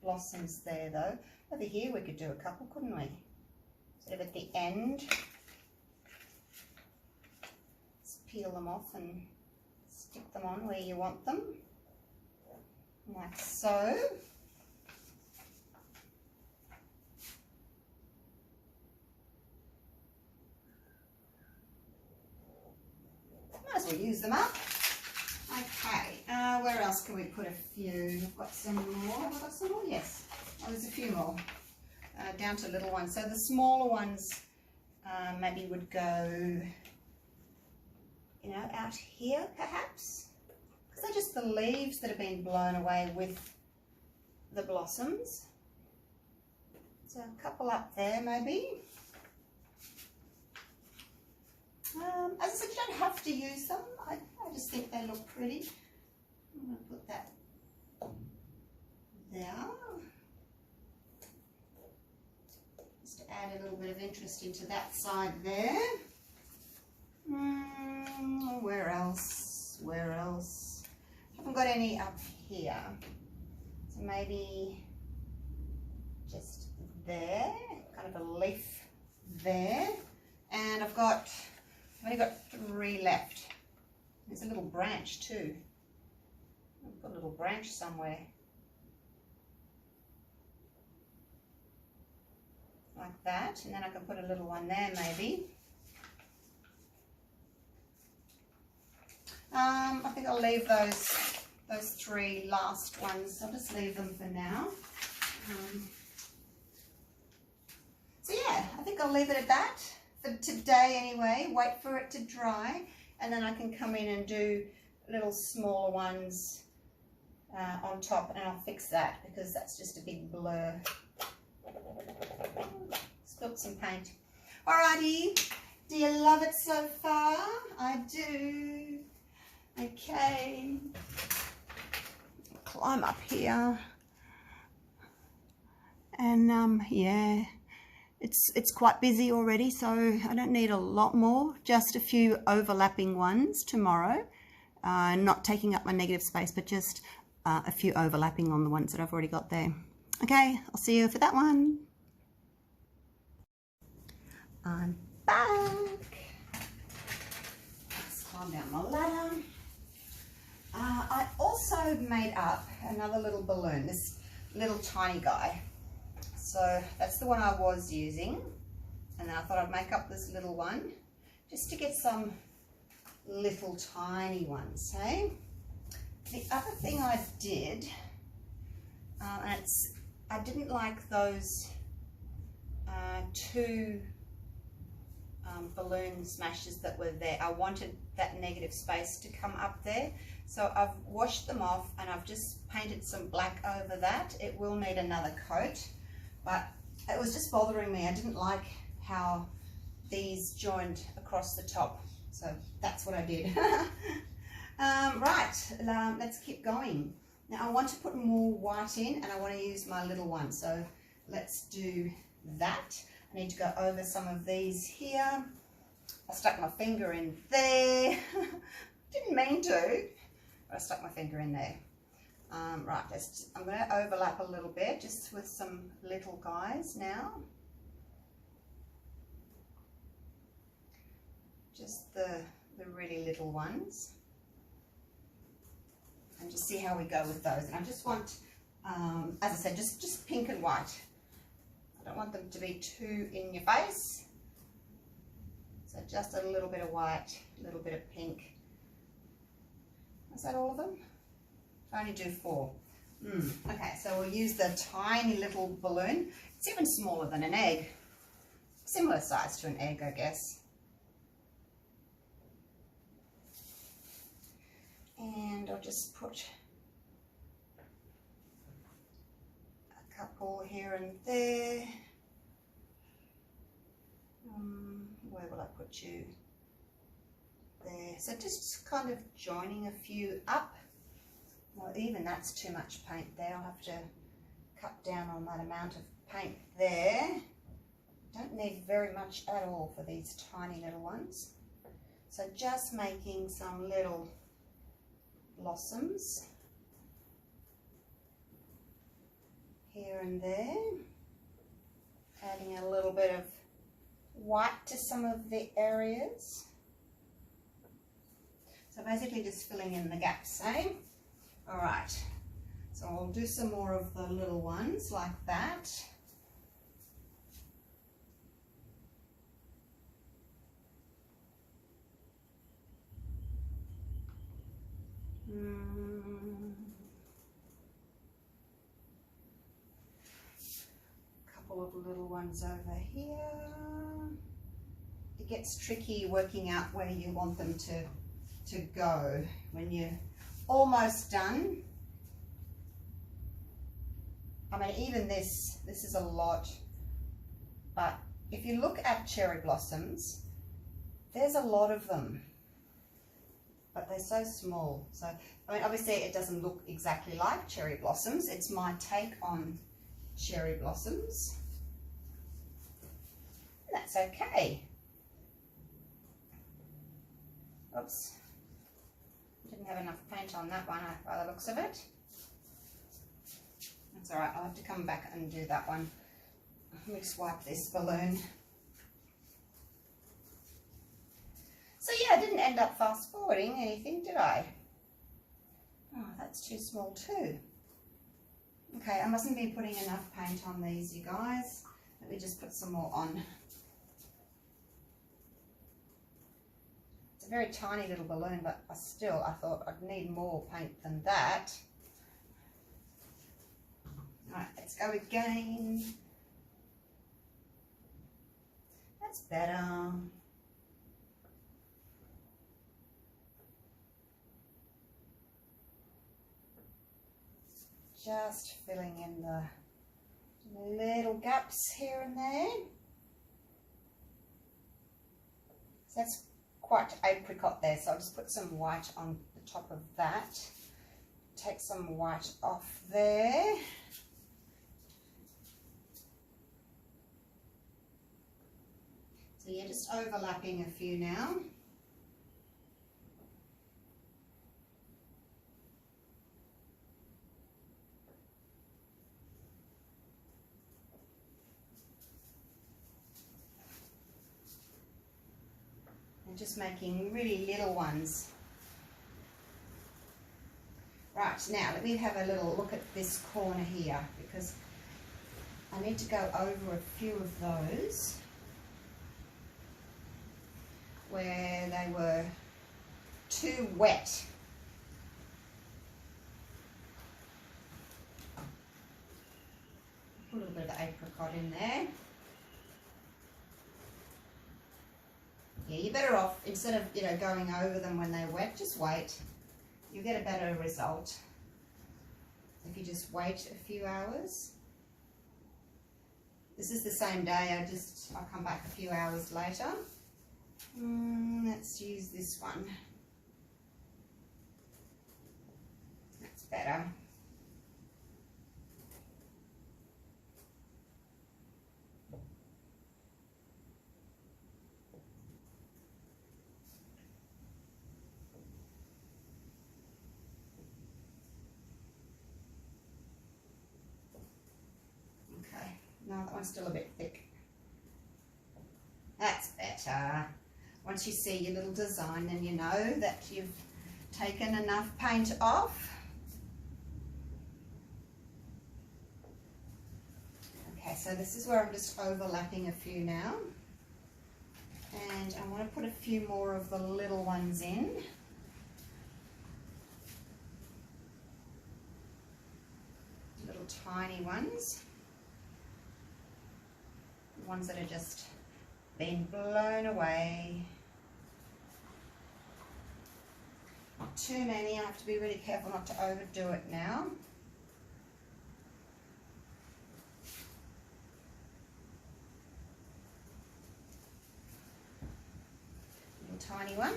blossoms there though. Over here we could do a couple, couldn't we? Sort of at the end. Just peel them off and stick them on where you want them. Like so. Might as well use them up. Okay, where else can we put a few? I've got some more. Have I got some more? Yes. Oh, there's a few more. Down to little ones. So the smaller ones maybe would go, you know, out here perhaps. Because they're just the leaves that have been blown away with the blossoms. So a couple up there maybe. As I said, you don't have to use them. I just think they look pretty. I'm going to put that there. Just to add a little bit of interest into that side there. Where else? Where else? I haven't got any up here. So maybe just there, kind of a leaf there. And I've only got 3 left. There's a little branch too. I'll put a little branch somewhere. Like that. And then I can put a little one there maybe. I think I'll leave those 3 last ones. I'll just leave them for now. So yeah, I think I'll leave it at that. For today anyway, wait for it to dry, and then I can come in and do little smaller ones on top, and I'll fix that because that's just a big blur. Spilt some paint. Alrighty, do you love it so far? I do. Okay, climb up here, and yeah. It's quite busy already, so I don't need a lot more, just a few overlapping ones tomorrow, not taking up my negative space, but just a few overlapping on the ones that I've already got there. Okay, I'll see you for that one. I'm back. Let's climb down my ladder. I also made up another little balloon, this little tiny guy. So that's the one I was using, and then I thought I'd make up this little one just to get some little tiny ones, hey? The other thing I did, I didn't like those 2 balloon smashes that were there. I wanted that negative space to come up there, so I've washed them off and I've just painted some black over that. It will need another coat. But it was just bothering me. I didn't like how these joined across the top. So that's what I did. Right, let's keep going. Now I want to put more white in, and I want to use my little one. So let's do that. I need to go over some of these here. I stuck my finger in there. Didn't mean to, but I stuck my finger in there. Right, I'm going to overlap a little bit just with some little guys now. Just the really little ones. And just see how we go with those. And I just want, as I said, just pink and white. I don't want them to be too in your face. So just a little bit of white, a little bit of pink. Is that all of them? I only do 4. Okay, so we'll use the tiny little balloon. It's even smaller than an egg. Similar size to an egg, I guess. And I'll just put a couple here and there. Where will I put you? there. So just kind of joining a few up. Well, even that's too much paint there. I'll have to cut down on that amount of paint there. Don't need very much at all for these tiny little ones. So just making some little blossoms here and there. Adding a little bit of white to some of the areas. So basically just filling in the gaps, eh? All right, so I'll do some more of the little ones like that. Couple of little ones over here. It gets tricky working out where you want them to go when you're almost done. I mean, even this is a lot, but if you look at cherry blossoms, there's a lot of them, but they're so small. So, I mean, obviously it doesn't look exactly like cherry blossoms. It's my take on cherry blossoms. That's okay. Oops. Didn't have enough paint on that one by the looks of it. That's all right, I'll have to come back and do that one. Let me just wipe this balloon. So yeah, I didn't end up fast forwarding anything, did I? Oh, that's too small too. Okay, I mustn't be putting enough paint on these, you guys. Let me just put some more on. It's a very tiny little balloon, but I thought I'd need more paint than that. Alright, let's go again. That's better. Just filling in the little gaps here and there. So that's quite apricot there, so I'll just put some white on the top of that. Take some white off there. So yeah, just overlapping a few now. And just making really little ones. Right, now let me have a little look at this corner here, because I need to go over a few of those where they were too wet. Put a little bit of apricot in there. Yeah, you're better off, instead of, you know, going over them when they're wet, just wait. You'll get a better result if you just wait a few hours. This is the same day, I'll come back a few hours later. Let's use this one. That's better. Okay, no, that one's still a bit thick. That's better. Once you see your little design, then you know that you've taken enough paint off. Okay, so this is where I'm just overlapping a few now. And I want to put a few more of the little ones in. Little tiny ones. The ones that are just been blown away. Not too many. I have to be really careful not to overdo it now. Little tiny one.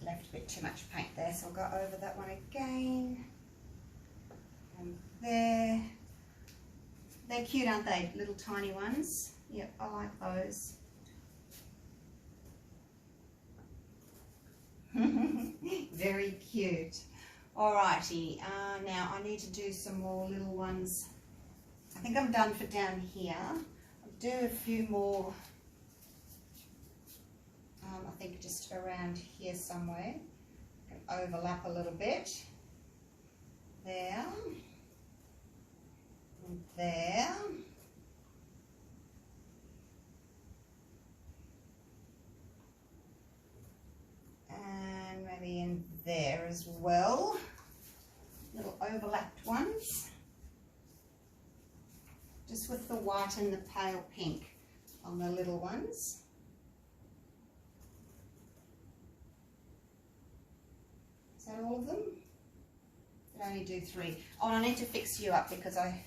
left a bit too much paint there, so I'll go over that one again. And there. They're cute, aren't they? Little tiny ones. Yep, I like those. Very cute. Alrighty, now I need to do some more little ones. I think I'm done for down here. I'll do a few more, I think just around here somewhere. I can overlap a little bit. There. And there. And maybe in there as well. Little overlapped ones. Just with the white and the pale pink on the little ones. Is that all of them? I only do 3. Oh, and I need to fix you up because I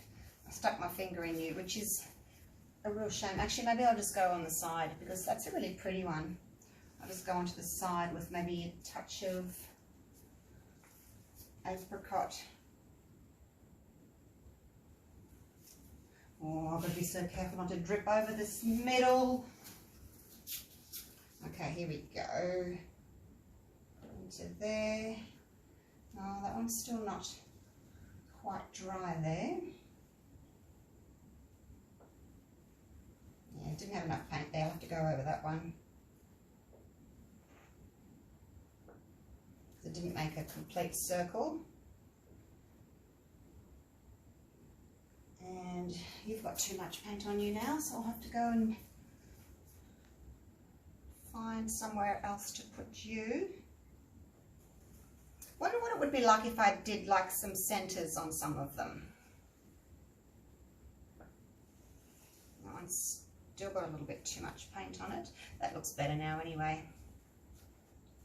stuck my finger in you, which is a real shame. Actually, maybe I'll just go on the side because that's a really pretty one. I'll just go onto the side with maybe a touch of apricot. Oh, I've got to be so careful not to drip over this middle. Okay, here we go. Into there. Oh, that one's still not quite dry there. Yeah, didn't have enough paint there. I'll have to go over that one. It didn't make a complete circle. And you've got too much paint on you now, so I'll have to go and find somewhere else to put you. Wonder what it would be like if I did like some centers on some of them. That one's still got a little bit too much paint on it. That looks better now anyway.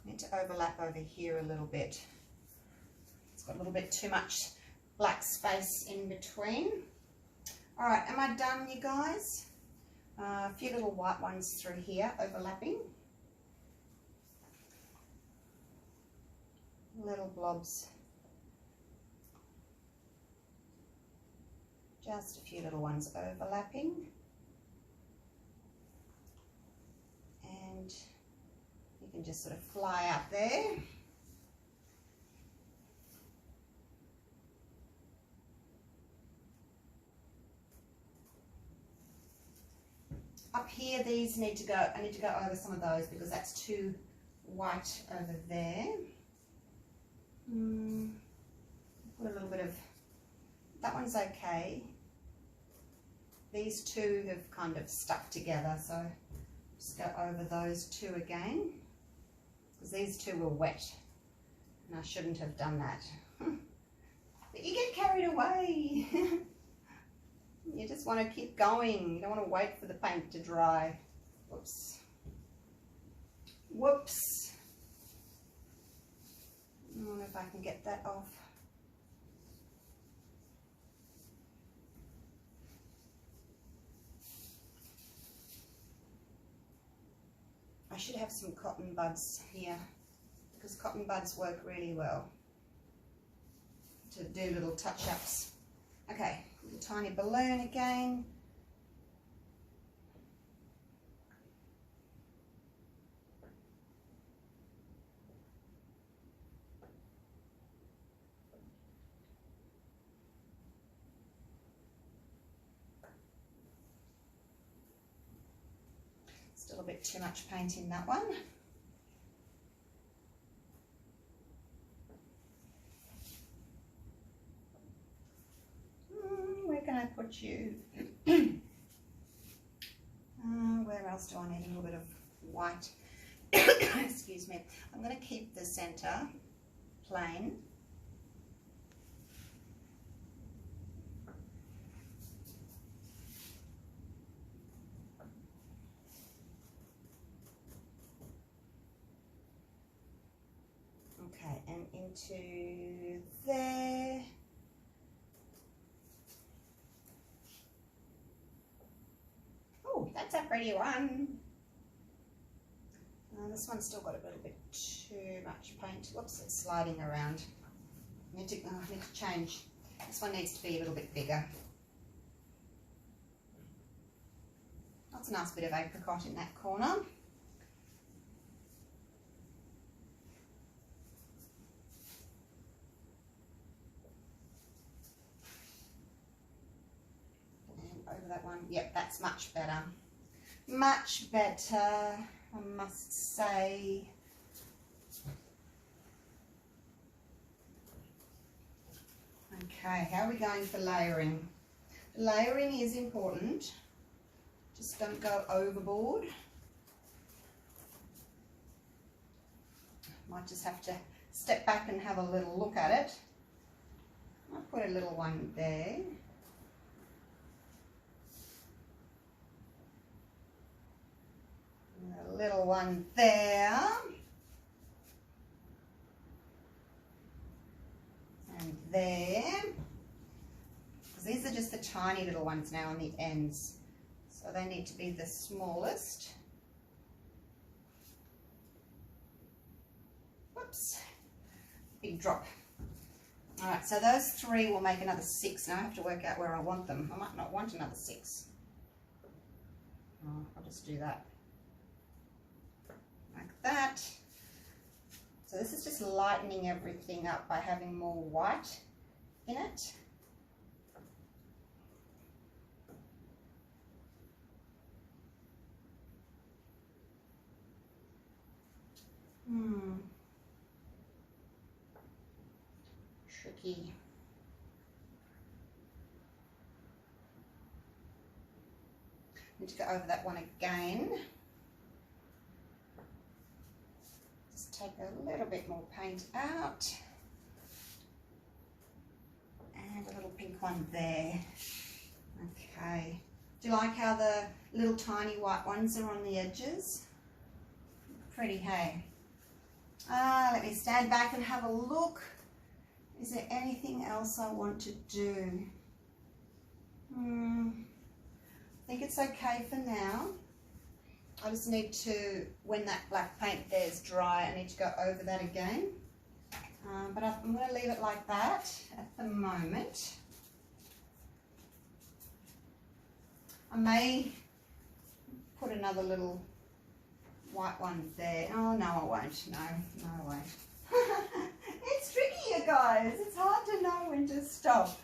Need to overlap over here a little bit. It's got a little bit too much black space in between. All right, am I done, you guys? A few little white ones through here, overlapping. Little blobs. Just a few little ones overlapping. And you can just sort of fly up there. Up here, these need to go, I need to go over some of those because that's too white over there. Put a little bit of, that one's okay. These two have kind of stuck together, so just go over those two again because these two were wet and I shouldn't have done that. But you get carried away. You just want to keep going. You don't want to wait for the paint to dry. Whoops. Whoops. I don't know if I can get that off. I should have some cotton buds here because cotton buds work really well to do little touch-ups. Okay, the tiny balloon again. Still a bit too much paint in that one. Where can I put you? Where else do I need a little bit of white? Excuse me. I'm going to keep the center plain. Okay, and into there. Oh, that's a pretty one. This one's still got a little bit too much paint. Whoops, it's sliding around. I need to change. This one needs to be a little bit bigger. That's a nice bit of apricot in that corner. And over that one, yep, that's much better. Much better, I must say. Okay, how are we going for layering? Layering is important. Just don't go overboard. Might just have to step back and have a little look at it. I'll put a little one there. A little one there. And there. Because these are just the tiny little ones now on the ends. So they need to be the smallest. Whoops. Big drop. Alright, so those 3 will make another 6. Now I have to work out where I want them. I might not want another 6. Oh, I'll just do that. Like that. So this is just lightening everything up by having more white in it. Tricky. Need to go over that one again. Just take a little bit more paint out. And a little pink one there. Okay. Do you like how the little tiny white ones are on the edges? Pretty, hey? Let me stand back and have a look. Is there anything else I want to do? I think it's okay for now. I just need to, when that black paint there is dry, I need to go over that again. But I'm going to leave it like that at the moment. I may put another little white one there. Oh, no, I won't. No, I won't. It's tricky, you guys. It's hard to know when to stop.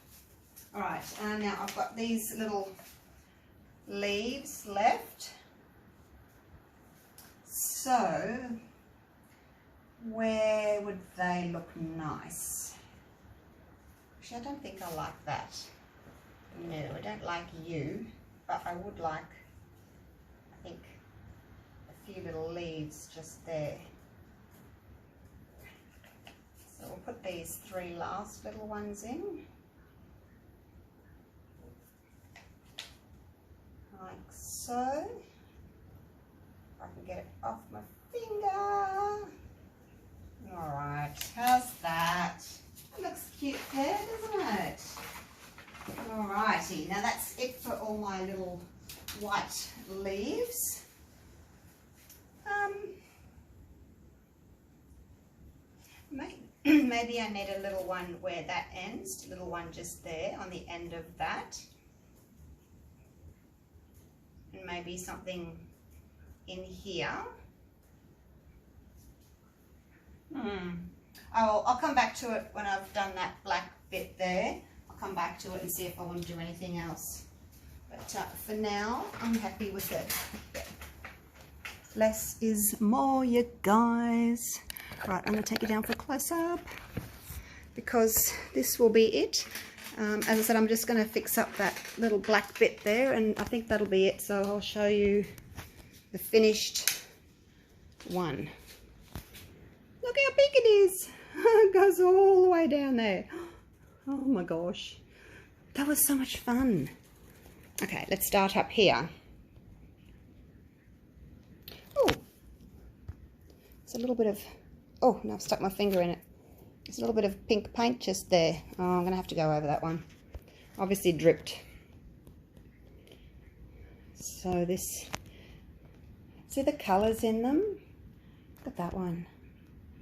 All right, now I've got these little leaves left. So, where would they look nice? Actually, I don't think I like that. No, I don't like you, but I would like, I think, a few little leaves just there. So we'll put these 3 last little ones in. Like so. If I can get it off my finger. Alright, how's that? That looks cute there, doesn't it? Alrighty, now that's it for all my little white leaves. Maybe I need a little one where that ends, a little one just there on the end of that. And maybe something in here. I'll come back to it when I've done that black bit there. I'll come back to it and see if I want to do anything else. But for now, I'm happy with it. Less is more, you guys. Right, I'm going to take you down for a close-up because this will be it. As I said, I'm just going to fix up that little black bit there, and I think that'll be it. So I'll show you the finished one. Look how big it is. It goes all the way down there. Oh my gosh. That was so much fun. Okay, let's start up here. Oh, it's a little bit of... Oh, no, I've stuck my finger in it. There's a little bit of pink paint just there. Oh, I'm going to have to go over that one. Obviously dripped. So this... See the colours in them? Look at that one.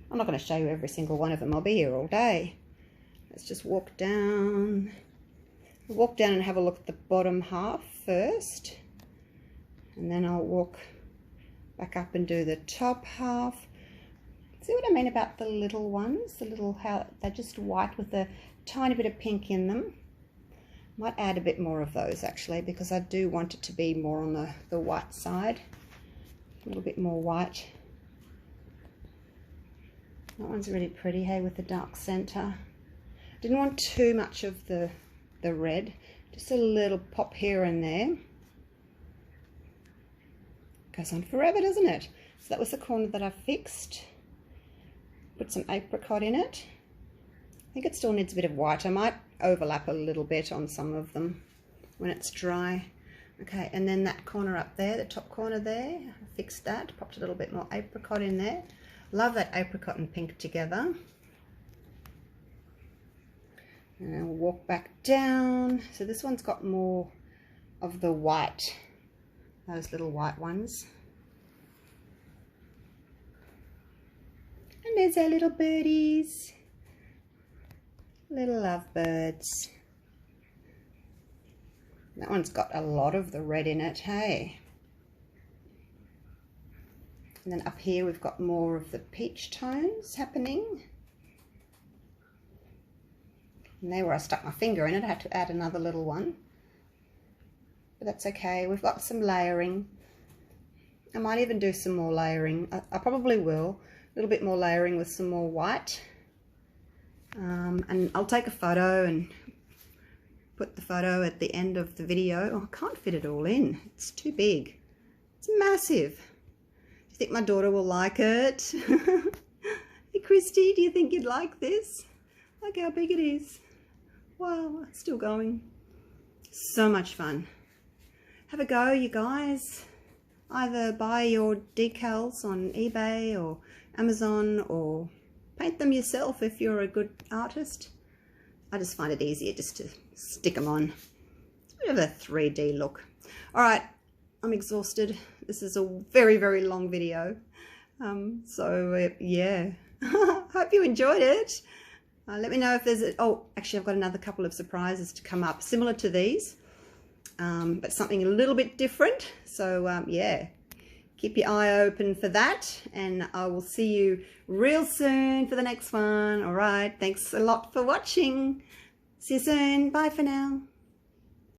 I'm not going to show you every single one of them. I'll be here all day. Let's just walk down. Walk down and have a look at the bottom half first. And then I'll walk back up and do the top half. See what I mean about the little ones? The little, how they're just white with a tiny bit of pink in them. Might add a bit more of those actually, because I do want it to be more on the white side. A little bit more white. That one's really pretty, hey, with the dark center. Didn't want too much of the red, just a little pop here and there. Goes on forever, doesn't it? So that was the corner that I fixed. Put some apricot in it. I think it still needs a bit of white. I might overlap a little bit on some of them when it's dry. Okay, and then that corner up there, the top corner there, I fixed that, popped a little bit more apricot in there. Love that apricot and pink together. And I'll walk back down. So this one's got more of the white, those little white ones. And there's our little birdies, little lovebirds. That one's got a lot of the red in it, hey? And then up here we've got more of the peach tones happening. And there where I stuck my finger in it, I had to add another little one. But that's okay, we've got some layering. I might even do some more layering. I probably will. A little bit more layering with some more white. And I'll take a photo and put the photo at the end of the video. Oh, I can't fit it all in. It's too big. It's massive. Do you think my daughter will like it? Hey Christy, do you think you'd like this? Look how big it is. Wow, it's still going. So much fun. Have a go, you guys. Either buy your decals on eBay or Amazon, or paint them yourself if you're a good artist. I just find it easier just to stick them on. It's a bit of a 3D look. All right, I'm exhausted. This is a very, very long video. Yeah, hope you enjoyed it. Let me know if there's oh, actually I've got another couple of surprises to come up, similar to these, but something a little bit different. So yeah, keep your eye open for that, and I will see you real soon for the next one. All right, thanks a lot for watching. See you soon. Bye for now.